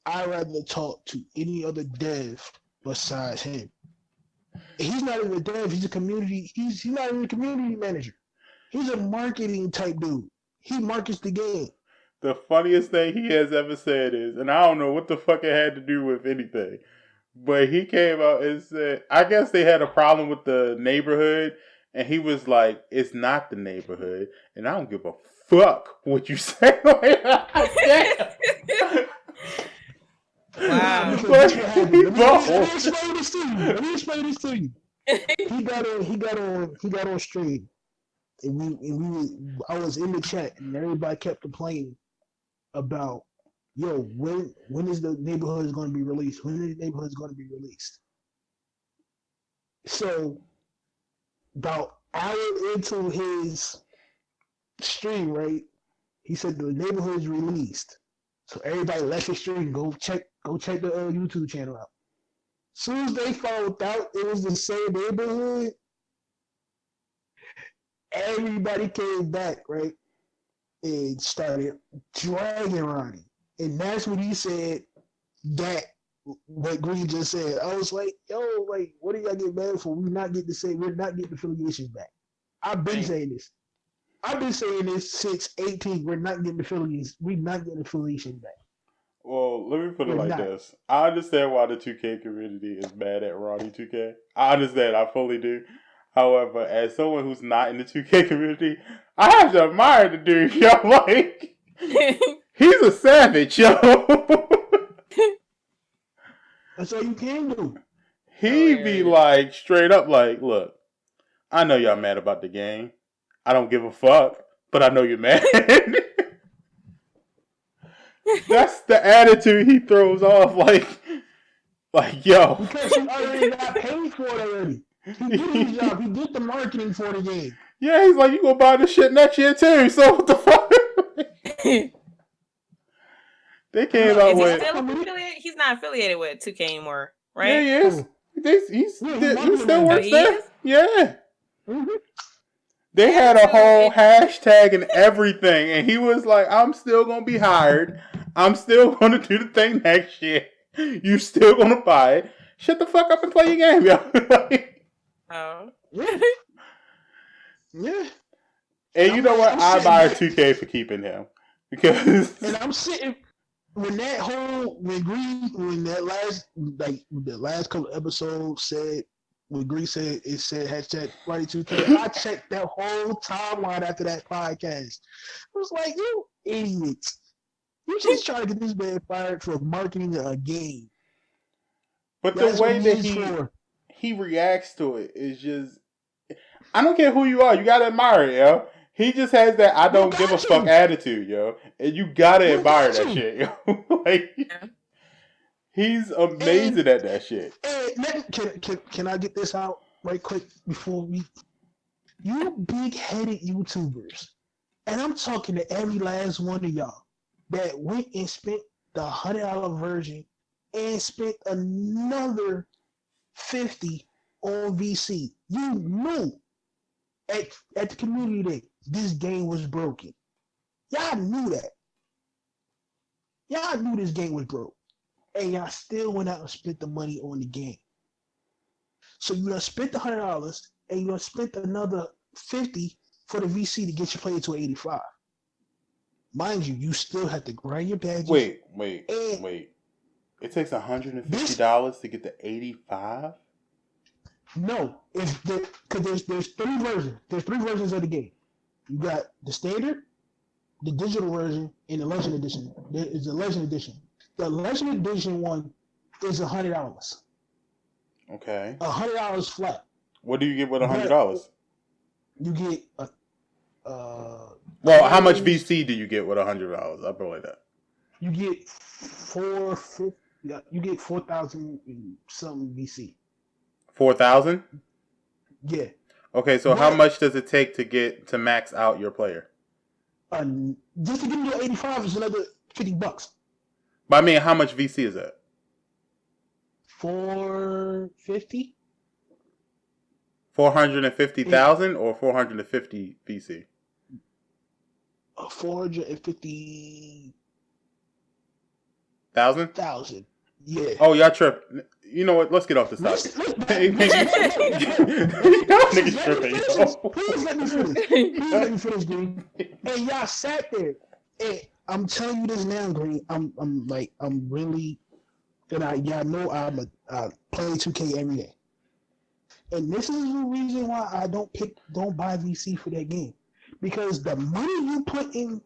Speaker 4: I'd rather talk to any other dev besides him. He's not even a dev. He's a community. He's not even a community manager. He's a marketing type dude. He markets the game.
Speaker 2: The funniest thing he has ever said is, and I don't know what the fuck it had to do with anything, but he came out and said, I guess they had a problem with the neighborhood, and he was like, "It's not the neighborhood, and I don't give a fuck what you say." Like, damn.
Speaker 3: Wow.
Speaker 4: Let me explain this to you. He got on stream, and I was in the chat, and everybody kept complaining about, yo, when is the neighborhood going to be released? When is the neighborhood going to be released? So, about an hour into his stream, right, he said the neighborhood is released. So everybody left his stream, go check the YouTube channel out. As soon as they found out it was the same neighborhood, everybody came back, right, and started dragging Ronnie. And that's when he said that what Green just said. I was like, yo, like, what do y'all get mad for? We're not getting affiliations back. I've been saying this. I've been saying this since 18. We're not getting affiliations. We're not getting affiliation back.
Speaker 2: Well, let me put it like this. I understand why the 2K community is mad at Ronnie 2K. I understand. I fully do. However, as someone who's not in the 2K community, I have to admire the dude, yo. Like, he's a savage, yo.
Speaker 4: That's all you can do.
Speaker 2: He be like, straight up like, look, I know y'all mad about the game. I don't give a fuck, but I know you're mad. That's the attitude he throws off, like yo.
Speaker 4: Because he already got paid for it already. He did his job. He did the marketing for the game.
Speaker 2: Yeah, he's like, you gonna buy this shit next year too, so what the fuck? They came out with...
Speaker 3: He's not affiliated with 2K anymore, right?
Speaker 2: Yeah, he is. He still works there. Yeah. Mm-hmm. They had a whole hashtag and everything, and he was like, I'm still going to be hired. I'm still going to do the thing next year. You still going to buy it. Shut the fuck up and play your game, yo.
Speaker 3: Oh.
Speaker 4: Yeah. Yeah.
Speaker 2: And you know what? I admire 2K for keeping him. Because...
Speaker 4: And I'm sitting... When the last couple episodes said, when Green said it said hashtag #2K, I checked that whole timeline after that podcast. I was like, you idiots. You just trying to get this man fired for marketing a game.
Speaker 2: But the way that he reacts to it is just, I don't care who you are, you gotta admire it, yo. He just has that I don't give a fuck attitude, yo. And you gotta admire that shit, yo. Like, he's amazing at that shit.
Speaker 4: Can I get this out right quick before we... You big-headed YouTubers, and I'm talking to every last one of y'all that went and spent the $100 version and spent another $50 on VC. You knew at the community day this game was broken. Y'all knew that. Y'all knew this game was broke. And y'all still went out and spent the money on the game. So you done spent the $100 and you done spent another $50 for the VC to get your player to 85. Mind you, you still have to grind your badges.
Speaker 2: Wait. It takes $150 to get to 85?
Speaker 4: No, because there's three versions. There's three versions of the game. You got the standard, the digital version and the Legend Edition. There is a Legend Edition. The Legend Edition one is $100.
Speaker 2: Okay.
Speaker 4: $100 flat.
Speaker 2: What do you get with $100?
Speaker 4: You get a.
Speaker 2: Well, how much VC do you get with $100? I'll put it like that.
Speaker 4: You get 450. You get 4,000 something VC.
Speaker 2: 4,000?
Speaker 4: Yeah.
Speaker 2: Okay, so how much does it take to max out your player?
Speaker 4: Just to get into 85 is another $50.
Speaker 2: But I mean, how much VC is that?
Speaker 4: 450.
Speaker 2: 450,000 or 450 VC?
Speaker 4: 450,000. Yeah.
Speaker 2: Oh, y'all trip. You know what? Let's get off this topic. Niggas tripping.
Speaker 4: Please let me finish. Please let me finish, Green. And y'all sat there. And I'm telling you this now, Green. I'm really, and y'all know I play 2K every day. And this is the reason why I don't buy VC for that game. Because the money you put into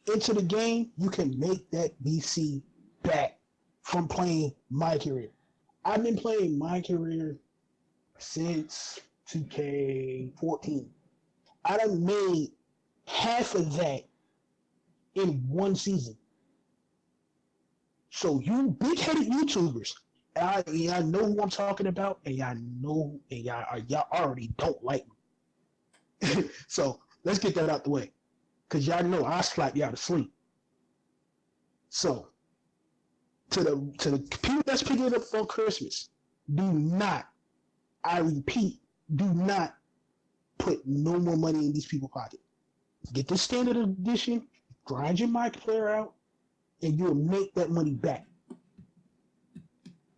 Speaker 4: the game, you can make that VC back from playing my career. I've been playing my career since 2K14. I done made half of that in one season. So you big-headed YouTubers, y'all know who I'm talking about, and y'all already don't like me. So let's get that out the way, cause y'all know I slap y'all to sleep. So to the people that's picking it up for Christmas, do not, I repeat, do not put no more money in these people's pocket. Get the standard edition, grind your mic player out, and you'll make that money back.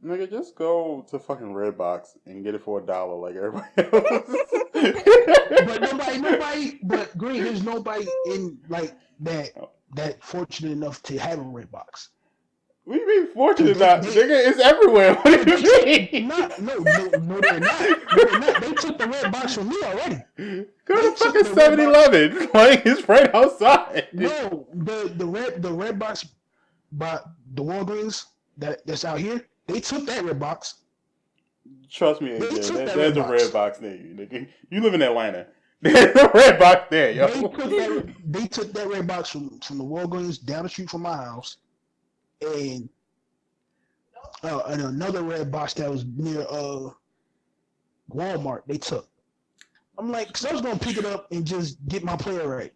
Speaker 2: Nigga, just go to fucking Redbox and get it for $1 like everybody else.
Speaker 4: But Green, there's nobody in like that fortunate enough to have a Redbox.
Speaker 2: What do you mean fortunate enough? Nigga, it's everywhere. What do you mean?
Speaker 4: No, they're not. They took the Redbox from me already.
Speaker 2: Go to fucking 7-Eleven. Like, it's right outside.
Speaker 4: No, the Redbox by the Walgreens that's out here, they took that Redbox.
Speaker 2: Trust me, AJ, there's a Redbox near you, nigga. You live in Atlanta. There's a Redbox there, yo.
Speaker 4: They took that Redbox from the Walgreens down the street from my house, and another Redbox that was near Walmart. They took. I'm like, because I was gonna pick it up and just get my player right.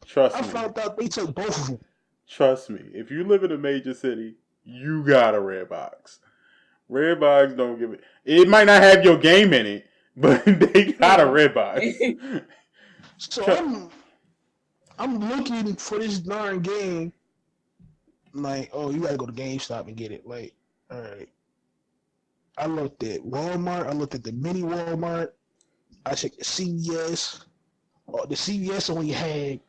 Speaker 2: Trust me.
Speaker 4: I found out they took both of them.
Speaker 2: Trust me, if you live in a major city, you got a Redbox. Redbox don't give it. It might not have your game in it, but they got a Redbox.
Speaker 4: So I'm looking for this darn game. Like, oh, you gotta go to GameStop and get it. Like, all right. I looked at Walmart. I looked at the mini Walmart. I checked the CVS. Oh, the CVS only had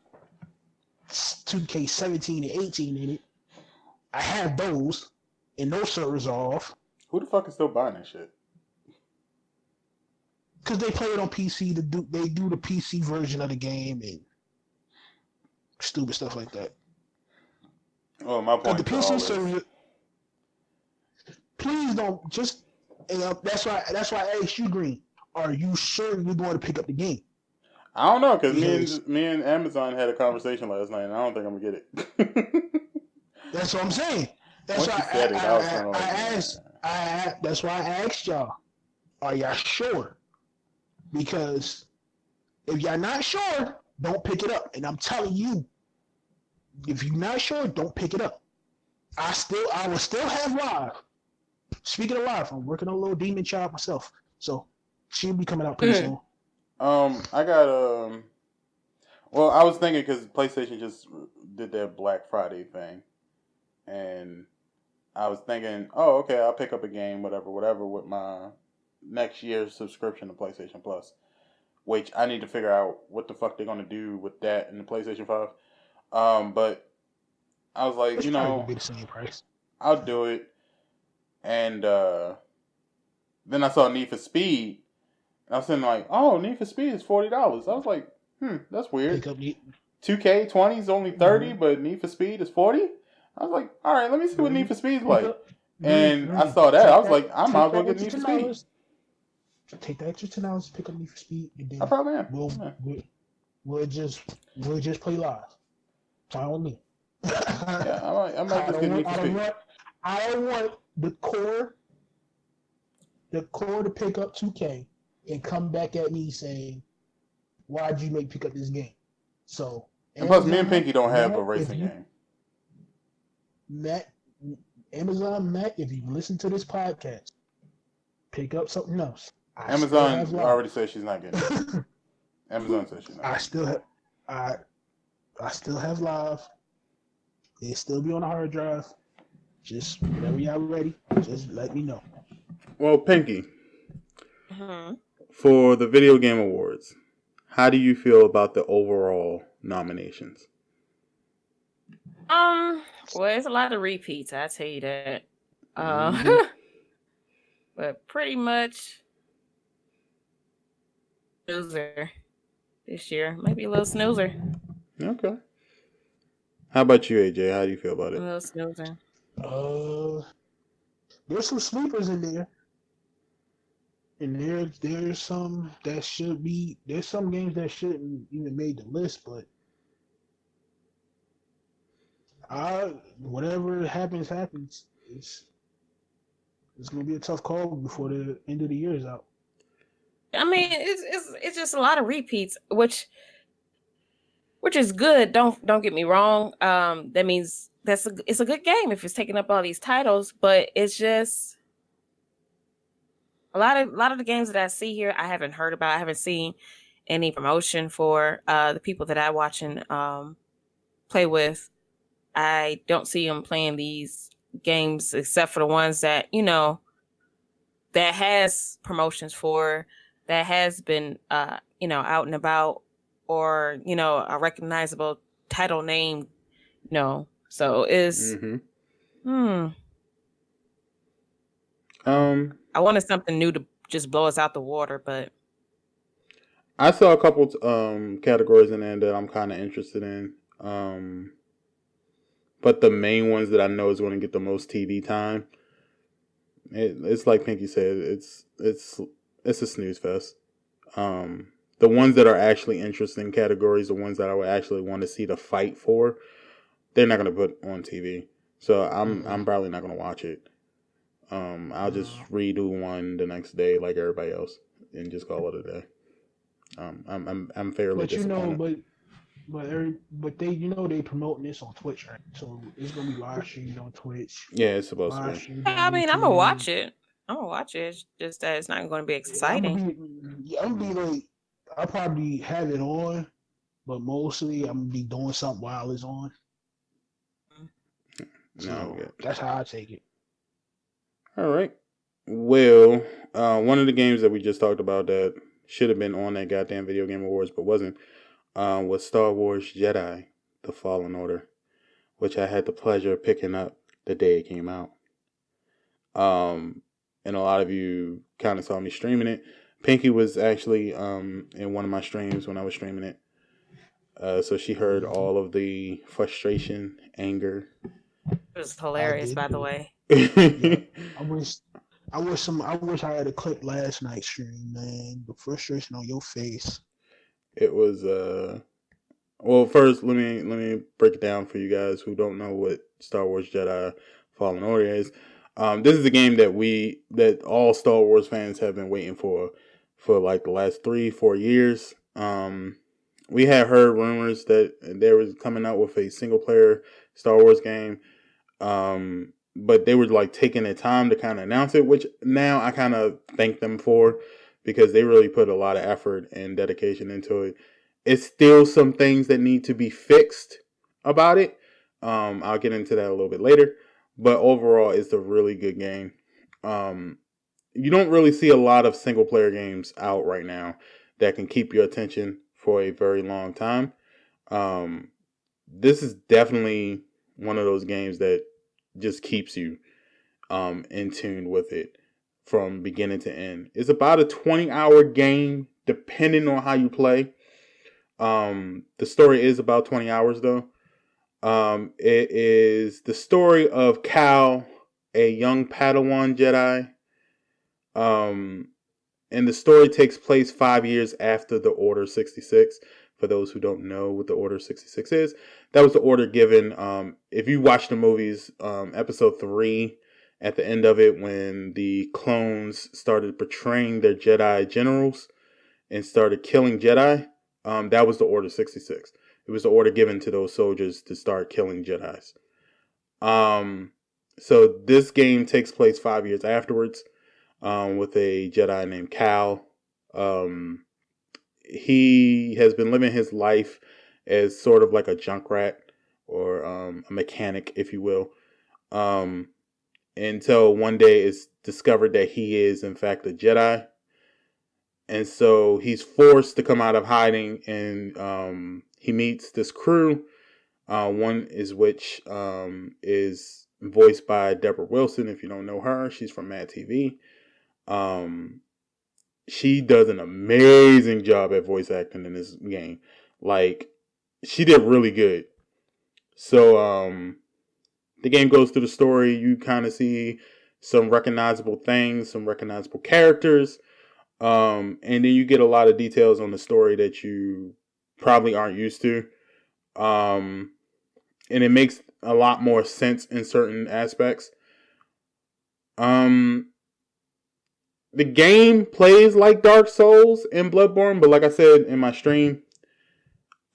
Speaker 4: 2K17 and 18 in it. I have those, and those servers are off.
Speaker 2: Who the fuck is still buying that shit?
Speaker 4: Because they play it on PC. They do the PC version of the game and stupid stuff like that.
Speaker 2: Oh, my point.
Speaker 4: The PC server. Please don't just. And that's why I asked you, Green. Are you sure you're going to pick up the game?
Speaker 2: I don't know, because me and Amazon had a conversation last night, and I don't think I'm gonna get it.
Speaker 4: That's what I'm saying. That's why that's why I asked y'all. Are y'all sure? Because if y'all not sure, don't pick it up. And I'm telling you, if you're not sure, don't pick it up. I will still have live. Speaking of live, I'm working on a little demon child myself, so she'll be coming out pretty soon.
Speaker 2: I got well, I was thinking because PlayStation just did their Black Friday thing, and I was thinking, oh, okay, I'll pick up a game, whatever, with my next year's subscription to PlayStation Plus, which I need to figure out what the fuck they're gonna do with that in the PlayStation 5. But I was like,
Speaker 4: It's probably gonna be the same price.
Speaker 2: I'll do it, and then I saw Need for Speed. I was saying like, oh, Need for Speed is $40. I was like, that's weird. 2K20 is only 30, but Need for Speed is 40. I was like, all right, let me see what Need for Speed's like. And I saw that. I was like, I might as well get Need for Speed.
Speaker 4: Take the extra $10, pick up Need for Speed, and then
Speaker 2: I probably am.
Speaker 4: We'll just play live. Fine with me.
Speaker 2: Yeah, I might just get Need for Speed.
Speaker 4: I don't want the core to pick up 2K and come back at me saying, "Why'd you pick up this game?" So,
Speaker 2: and plus, me and Pinky don't have a racing game.
Speaker 4: Matt, if you listen to this podcast, pick up something else.
Speaker 2: Amazon already said she's not getting it. Amazon said she's not. I
Speaker 4: still have live. It still be on the hard drive. Just whenever y'all ready, just let me know.
Speaker 2: Well, Pinky, for the Video Game Awards, how do you feel about the overall nominations?
Speaker 3: Well, it's a lot of repeats, I tell you that. But pretty much snoozer this year. Maybe a little snoozer.
Speaker 2: Okay. How about you, AJ? How do you feel about it?
Speaker 3: A little snoozer.
Speaker 4: There's some sleepers in there. And there's some that should be. There's some games that shouldn't even made the list, but whatever happens. It's gonna be a tough call before the end of the year is out.
Speaker 3: I mean, it's just a lot of repeats, which is good. Don't get me wrong. That means it's a good game if it's taking up all these titles, but it's just a lot of the games that I see here I haven't heard about. I haven't seen any promotion for the people that I watch and play with. I don't see them playing these games except for the ones that that has promotions for, that has been out and about, or a recognizable title name. So it's I wanted something new to just blow us out the water, but
Speaker 2: I saw a couple categories in there that I'm kind of interested in. But the main ones that I know is going to get the most TV time, it's like Pinky said, it's a snooze fest. The ones that are actually interesting categories, the ones that I would actually want to see the fight for, they're not going to put on TV. So I'm probably not going to watch it. I'll just redo one the next day like everybody else and just call it a day. I'm fairly disappointed.
Speaker 4: But they they promoting this on Twitch, right? So it's gonna be live streamed on Twitch.
Speaker 2: Yeah, it's supposed to be.
Speaker 3: I mean, I'm gonna watch it. It's just that it's not going to be exciting.
Speaker 4: I'm gonna be like, I'll probably have it on, but mostly I'm gonna be doing something while it's on. That's how I take it.
Speaker 2: All right. Well, one of the games that we just talked about that should have been on that goddamn Video Game Awards but wasn't was Star Wars Jedi: The Fallen Order, which I had the pleasure of picking up the day it came out. And a lot of you kind of saw me streaming it. Pinky was actually in one of my streams when I was streaming it. So she heard all of the frustration, anger.
Speaker 3: It was hilarious, by the way.
Speaker 4: I wish I had a clip last night's stream, man. The frustration on your face.
Speaker 2: It was well, first let me break it down for you guys who don't know what Star Wars Jedi Fallen Order is. This is a game that all Star Wars fans have been waiting for like the last 3-4 years. We had heard rumors that they was coming out with a single player Star Wars game. But they were like taking their time to kind of announce it, which now I kind of thank them for, because they really put a lot of effort and dedication into it. It's still some things that need to be fixed about it. I'll get into that a little bit later. But overall, it's a really good game. You don't really see a lot of single player games out right now that can keep your attention for a very long time. This is definitely one of those games that just keeps you in tune with it from beginning to end. It's about a 20-hour game, depending on how you play. The story is about 20 hours though. It is the story of Cal, a young Padawan Jedi. And the story takes place 5 years after the Order 66. For those who don't know what the Order 66 is, that was the order given. If you watch the movies, episode 3, at the end of it, when the clones started betraying their Jedi generals and started killing Jedi, that was the Order 66. It was the order given to those soldiers to start killing Jedis. So this game takes place 5 years afterwards, with a Jedi named Cal. He has been living his life as sort of like a junk rat, or a mechanic, if you will, until one day it's discovered that he is in fact a Jedi. And so he's forced to come out of hiding, and he meets this crew. One is which is voiced by Deborah Wilson. If you don't know her, she's from Mad TV. She does an amazing job at voice acting in this game. Like, she did really good. So the game goes through the story. You kind of see some recognizable things, some recognizable characters. And then you get a lot of details on the story that you probably aren't used to. And it makes a lot more sense in certain aspects. The game plays like Dark Souls and Bloodborne, but like I said in my stream,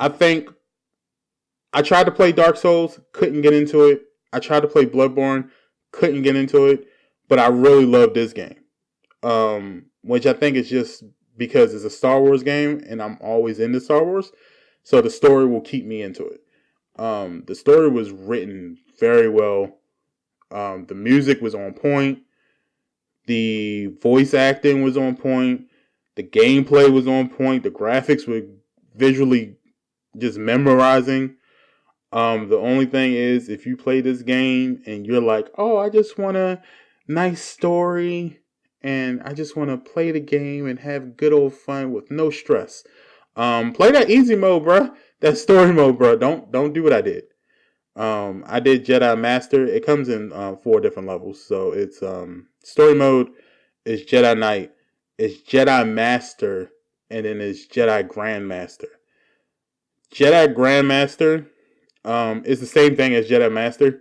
Speaker 2: I think I tried to play Dark Souls, couldn't get into it. I tried to play Bloodborne, couldn't get into it, but I really love this game. Which I think is just because it's a Star Wars game and I'm always into Star Wars, so the story will keep me into it. The story was written very well. The music was on point. The voice acting was on point. The gameplay was on point. The graphics were visually just memorizing. The only thing is, if you play this game and you're like, oh, I just want a nice story and I just want to play the game and have good old fun with no stress, play that easy mode, bruh. That story mode, bruh. Don't do what I did. I did Jedi Master. It comes in 4 different levels. So it's story mode is Jedi Knight, it's Jedi Master, and then it's Jedi Grandmaster. Jedi Grandmaster is the same thing as Jedi Master.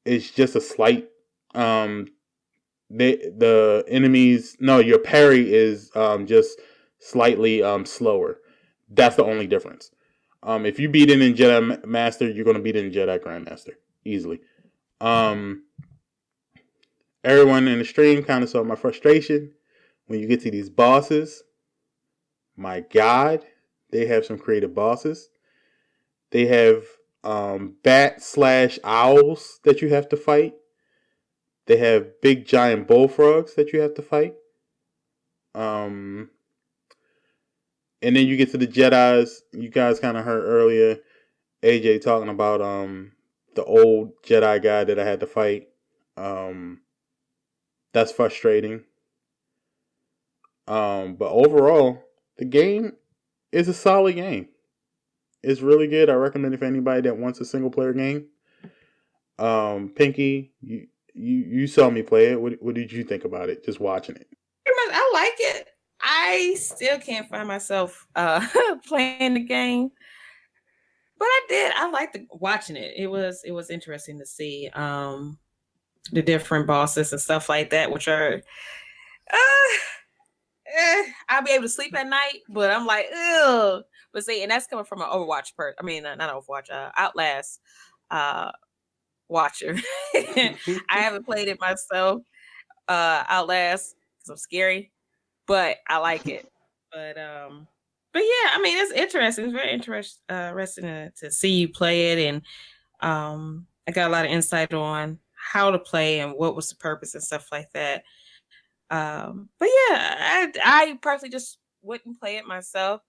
Speaker 2: It's just a slight the enemies, no, your parry is just slightly slower. That's the only difference. If you beat it in Jedi Master, you're going to beat it in Jedi Grandmaster easily. Everyone in the stream kind of saw my frustration when you get to these bosses. My God, they have some creative bosses. They have bat/owls that you have to fight. They have big giant bullfrogs that you have to fight. And then you get to the Jedis. You guys kind of heard earlier AJ talking about the old Jedi guy that I had to fight. That's frustrating. But overall, the game is a solid game. It's really good. I recommend it for anybody that wants a single player game. Pinky, you saw me play it. What did you think about it? Just watching it.
Speaker 3: Pretty much, I like it. I still can't find myself playing the game, but I did. I liked watching it. It was interesting to see the different bosses and stuff like that, which are I'll be able to sleep at night, but I'm like, ugh. But see, and that's coming from an Overwatch not Overwatch, Outlast watcher. I haven't played it myself, Outlast, because I'm scary, but I like it. But yeah, I mean, it's interesting. It's very interesting to see you play it, and I got a lot of insight on how to play and what was the purpose and stuff like that. But yeah, I personally just wouldn't play it myself.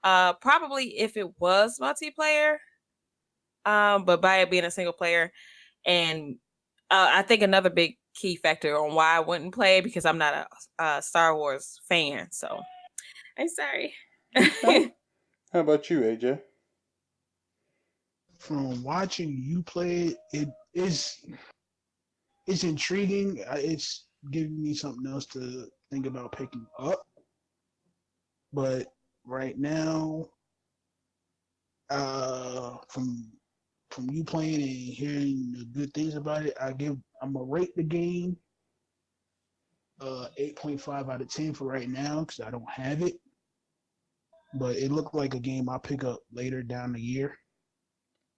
Speaker 3: Probably if it was multiplayer, but by it being a single player, and I think another big key factor on why I wouldn't play it, because I'm not a Star Wars fan. So I'm sorry.
Speaker 2: I How about you, AJ?
Speaker 4: From watching you play it, it's intriguing. It's giving me something else to think about picking up. But right now, from you playing and hearing the good things about it, I'm gonna rate the game 8.5 out of 10 for right now because I don't have it. But it looked like a game I'll pick up later down the year.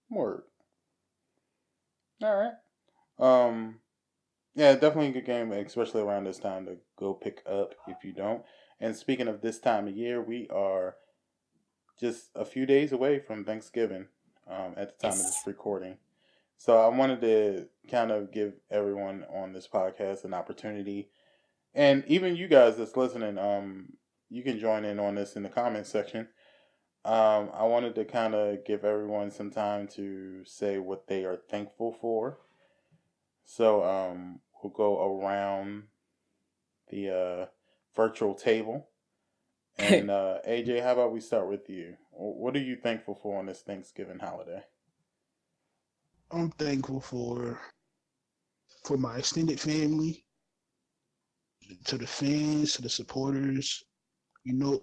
Speaker 2: Word. All right. Yeah, definitely a good game, especially around this time to go pick up if you don't. And speaking of this time of year, we are just a few days away from Thanksgiving at the time of this recording. So I wanted to kind of give everyone on this podcast an opportunity, and even you guys that's listening, you can join in on this in the comments section. I wanted to kind of give everyone some time to say what they are thankful for. So we'll go around the virtual table. And AJ, how about we start with you? What are you thankful for on this Thanksgiving holiday?
Speaker 4: I'm thankful for my extended family, to the fans, to the supporters. You know,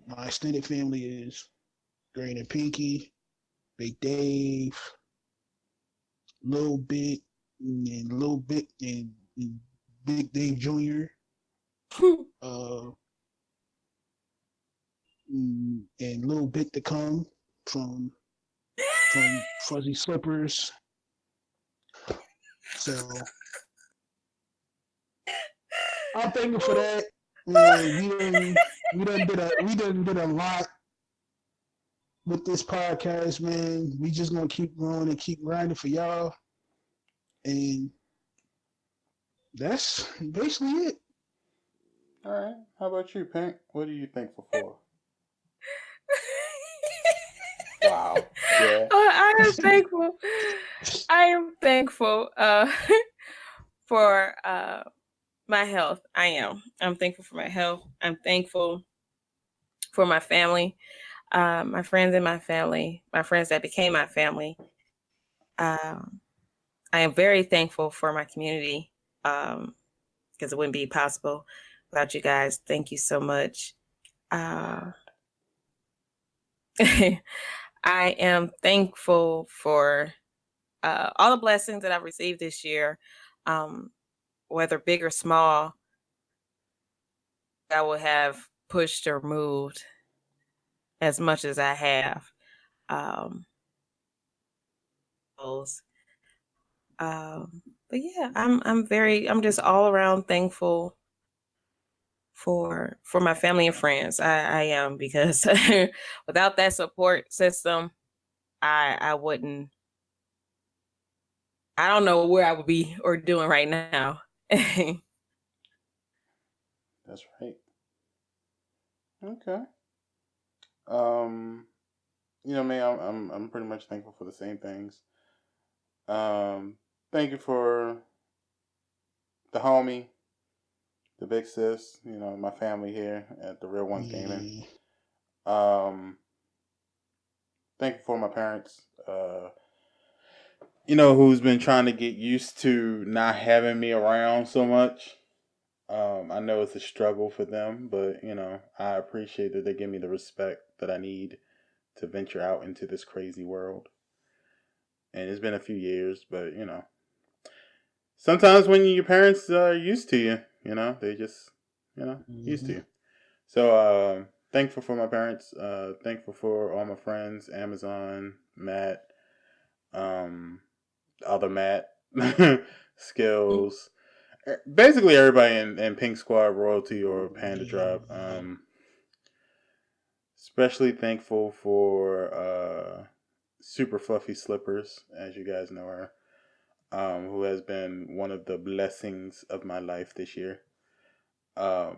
Speaker 4: my extended family is Green and Pinky, Big Dave, Little Bit, and Little Bit, and Big Dave Jr. uh, and Little Bit to come from Fuzzy Slippers. So I'm thankful for that. Man, we done did a lot with this podcast, man. We just gonna keep going and keep grinding for y'all. And that's basically it.
Speaker 2: All right. How about you, Pink? What are you thankful for? Wow. Yeah.
Speaker 3: I am thankful. I am thankful for my health. I am. I'm thankful for my health. I'm thankful for my family, my friends in my family, my friends that became my family. I am very thankful for my community because it wouldn't be possible without you guys. Thank you so much. I am thankful for all the blessings that I've received this year, whether big or small, I will have pushed or moved as much as I have. But yeah, I'm just all around thankful for my family and friends. I am because without that support system, I wouldn't. I don't know where I would be or doing right now.
Speaker 2: That's right. Okay. Man, I'm pretty much thankful for the same things. Thank you for the homie, the big sis, my family here at the Real Ones Gaming. Thank you for my parents, who's been trying to get used to not having me around so much. I know it's a struggle for them, but, I appreciate that they give me the respect that I need to venture out into this crazy world. And it's been a few years, but, sometimes when your parents are used to you, they just, used to you. So, thankful for my parents. Thankful for all my friends, Amazon, Matt, other Matt, Skills. Basically everybody in Pink Squad, Royalty, or Panda Drop. Especially thankful for Super Fluffy Slippers, as you guys know her, who has been one of the blessings of my life this year. A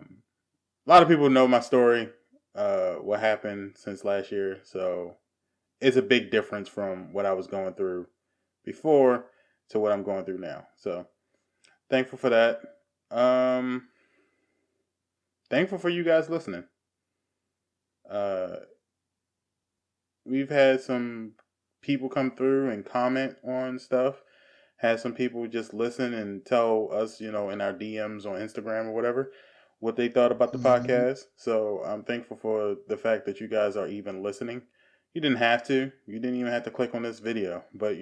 Speaker 2: lot of people know my story, what happened since last year, so it's a big difference from what I was going through before to what I'm going through now. So thankful for that. Thankful for you guys listening. we've had some people come through and comment on stuff. Had some people just listen and tell us, in our DMs on Instagram or whatever, what they thought about the podcast. So I'm thankful for the fact that you guys are even listening. You didn't have to. You didn't even have to click on this video. But,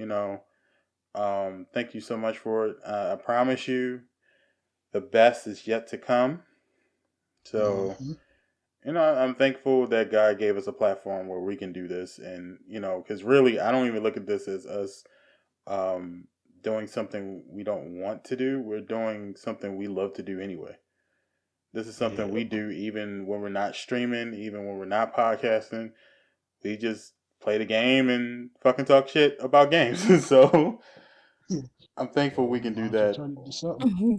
Speaker 2: thank you so much for it. I promise you the best is yet to come. So, I'm thankful that God gave us a platform where we can do this. And, because really, I don't even look at this as us doing something we don't want to do. We're doing something we love to do anyway. This is something we do even when we're not streaming, even when we're not podcasting. We just play the game and fucking talk shit about games. So I'm thankful we can do that.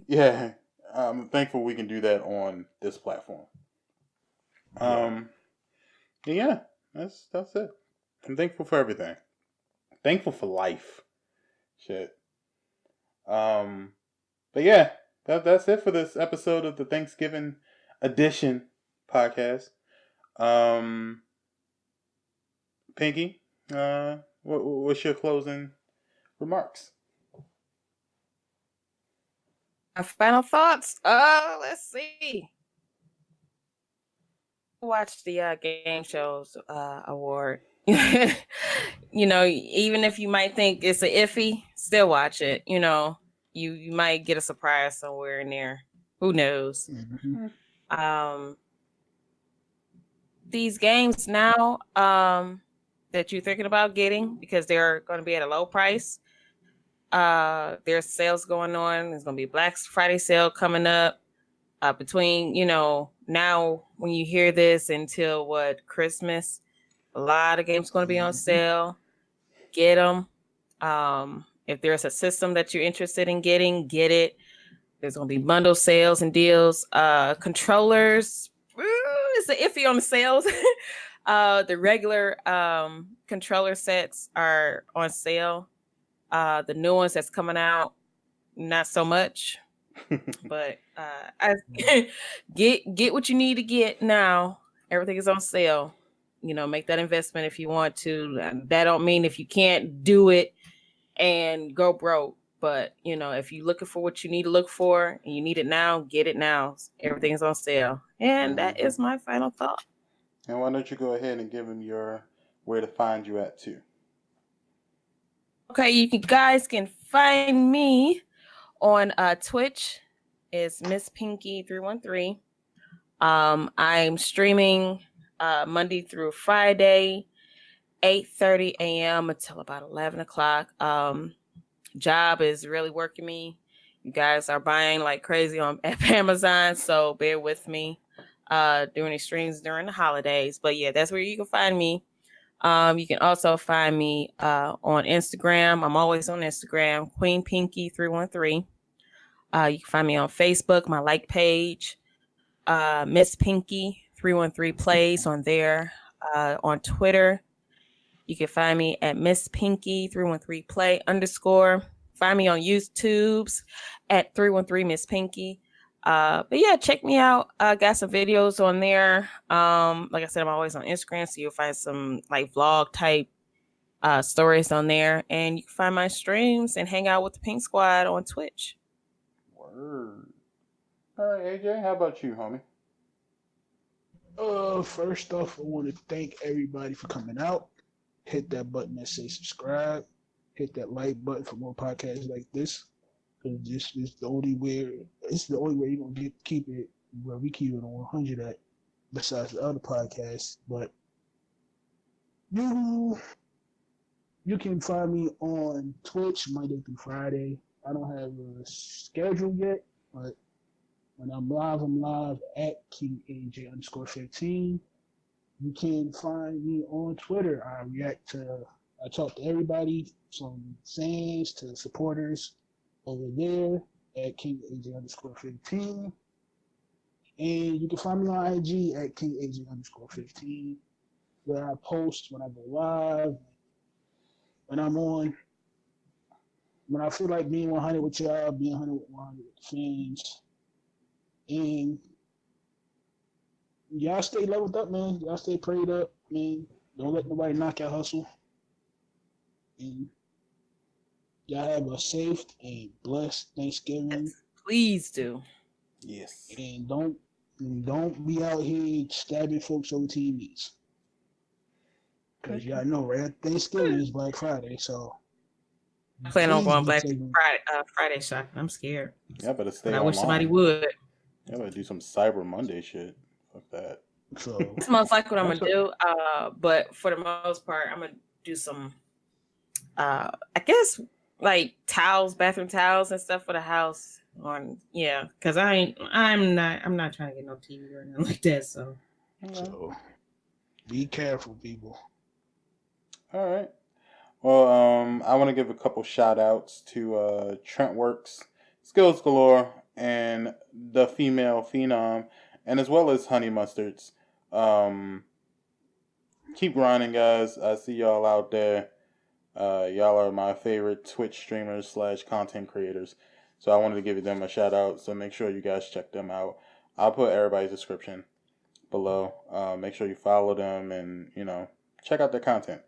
Speaker 2: Yeah, I'm thankful we can do that on this platform. Yeah, that's it. I'm thankful for everything. Thankful for life. Shit. But yeah, that's it for this episode of the Thanksgiving edition podcast. Pinky, what's your closing remarks?
Speaker 3: My final thoughts. Let's see. Watch the game shows award. Even if you might think it's a iffy, still watch it. You might get a surprise somewhere in there. Who knows? These games now that you're thinking about getting, because they're going to be at a low price. There's sales going on. There's going to be a Black Friday sale coming up. Between, now when you hear this until Christmas, a lot of games going to be on sale. Get them. If there's a system that you're interested in getting, get it. There's going to be bundle sales and deals. Controllers, it's iffy on the sales. The regular controller sets are on sale. The new ones that's coming out, not so much. But get what you need to get now. Everything is on sale. Make that investment if you want to. That don't mean if you can't do it and go broke. But if you're looking for what you need to look for and you need it now, get it now. Everything is on sale. And that is my final thought.
Speaker 2: And why don't you go ahead and give them your where to find you at too?
Speaker 3: Okay, you guys can find me on Twitch. Is Miss Pinky 313. I'm streaming Monday through Friday, 8:30 a.m. until about 11 o'clock. Job is really working me. You guys are buying like crazy on Amazon, so bear with me during these streams during the holidays. But yeah, that's where you can find me. You can also find me on Instagram. I'm always on Instagram, Queen Pinky 313. You can find me on Facebook, my like page, Miss Pinky 313 Plays on there. On Twitter, you can find me at Miss Pinky 313 Play _. Find me on YouTube's at 313 Miss Pinky. But yeah, check me out. I got some videos on there. Like I said, I'm always on Instagram, so you'll find some like vlog type stories on there, and you can find my streams and hang out with the Pink Squad on Twitch.
Speaker 2: Word. All right, AJ, how about you, homie?
Speaker 4: First off, I want to thank everybody for coming out. Hit that button that says subscribe. Hit that like button for more podcasts like this. Because this is the only way. It's the only way you're gonna keep it where we keep it on 100 at. Besides the other podcasts, but you can find me on Twitch Monday through Friday. I don't have a schedule yet, but when I'm live at KingAJ_15. You can find me on Twitter. I talk to everybody from fans to supporters over there at KingAJ_15. And you can find me on IG at KingAJ_15, where I post when I go live, when I feel like being 100 with y'all, being 100 with the fans. And y'all stay leveled up, man. Y'all stay prayed up, man. Don't let nobody knock your hustle. And y'all have a safe and blessed Thanksgiving.
Speaker 3: Yes, please do.
Speaker 2: Yes.
Speaker 4: And don't be out here stabbing folks over TVs. Because y'all know, right after Thanksgiving is Black Friday, so
Speaker 3: I plan on
Speaker 4: please
Speaker 3: going
Speaker 4: be
Speaker 3: Black
Speaker 4: taking-
Speaker 3: Friday shopping. I'm scared.
Speaker 2: Y'all better stay
Speaker 3: But I
Speaker 2: online.
Speaker 3: wish somebody would.
Speaker 2: Y'all better do some Cyber Monday shit. Fuck that.
Speaker 4: So
Speaker 3: That's most likely what I'm
Speaker 4: That's
Speaker 3: gonna do. But for the most part, I'm gonna do some I guess like towels, bathroom towels and stuff for the house. Because I'm not trying to get no TV or anything like that. So
Speaker 4: So be careful, people.
Speaker 2: All right. Well, I want to give a couple shout outs to Trentworks, Skills Galore, and the Female Phenom, and as well as Honey Mustards. Keep grinding, guys. I see y'all out there. Y'all are my favorite Twitch streamers / content creators. So I wanted to give them a shout out. So make sure you guys check them out. I'll put everybody's description below. Make sure you follow them and, check out their content.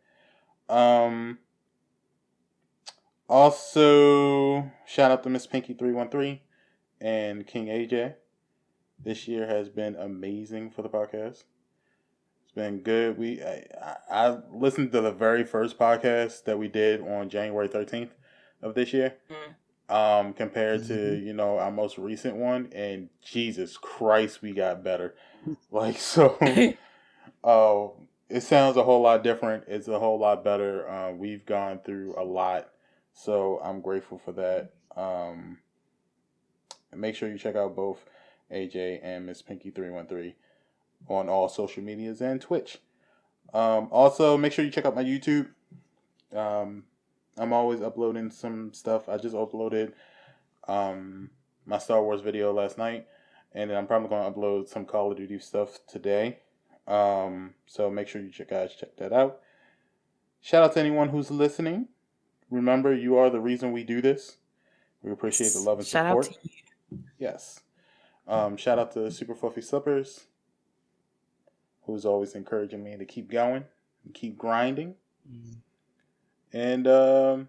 Speaker 2: Also, shout out to Miss Pinky 313 and King AJ. This year has been amazing for the podcast. It's been good. I listened to the very first podcast that we did on January 13th of this year. Compared to, our most recent one, and Jesus Christ, we got better. It sounds a whole lot different. It's a whole lot better. We've gone through a lot, so I'm grateful for that. And make sure you check out both AJ and Miss Pinky 313 on all social medias and Twitch. Also, make sure you check out my YouTube. I'm always uploading some stuff. I just uploaded my Star Wars video last night, and then I'm probably going to upload some Call of Duty stuff today. So make sure you guys check that out. Shout out to anyone who's listening. Remember, you are the reason we do this. We appreciate the love and support.
Speaker 3: Shout out to you.
Speaker 2: Yes. Shout out to Super Fluffy Slippers, who's always encouraging me to keep going and keep grinding. And, like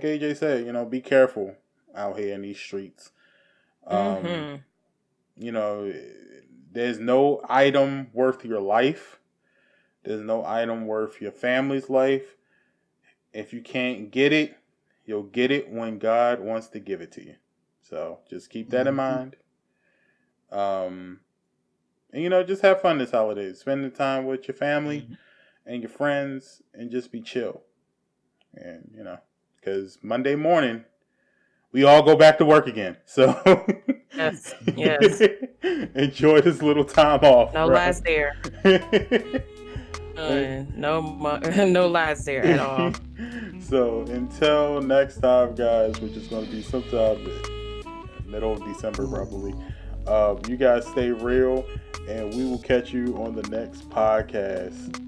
Speaker 2: AJ said, be careful out here in these streets. There's no item worth your life. There's no item worth your family's life. If you can't get it, you'll get it when God wants to give it to you. So just keep that in mind. And, just have fun this holiday. Spend the time with your family and your friends and just be chill. And, because Monday morning, we all go back to work again. So
Speaker 3: Yes.
Speaker 2: Enjoy this little time off.
Speaker 3: No lies there. No lies there at all.
Speaker 2: So until next time, guys, which is going to be sometime middle of December probably. You guys stay real, and we will catch you on the next podcast.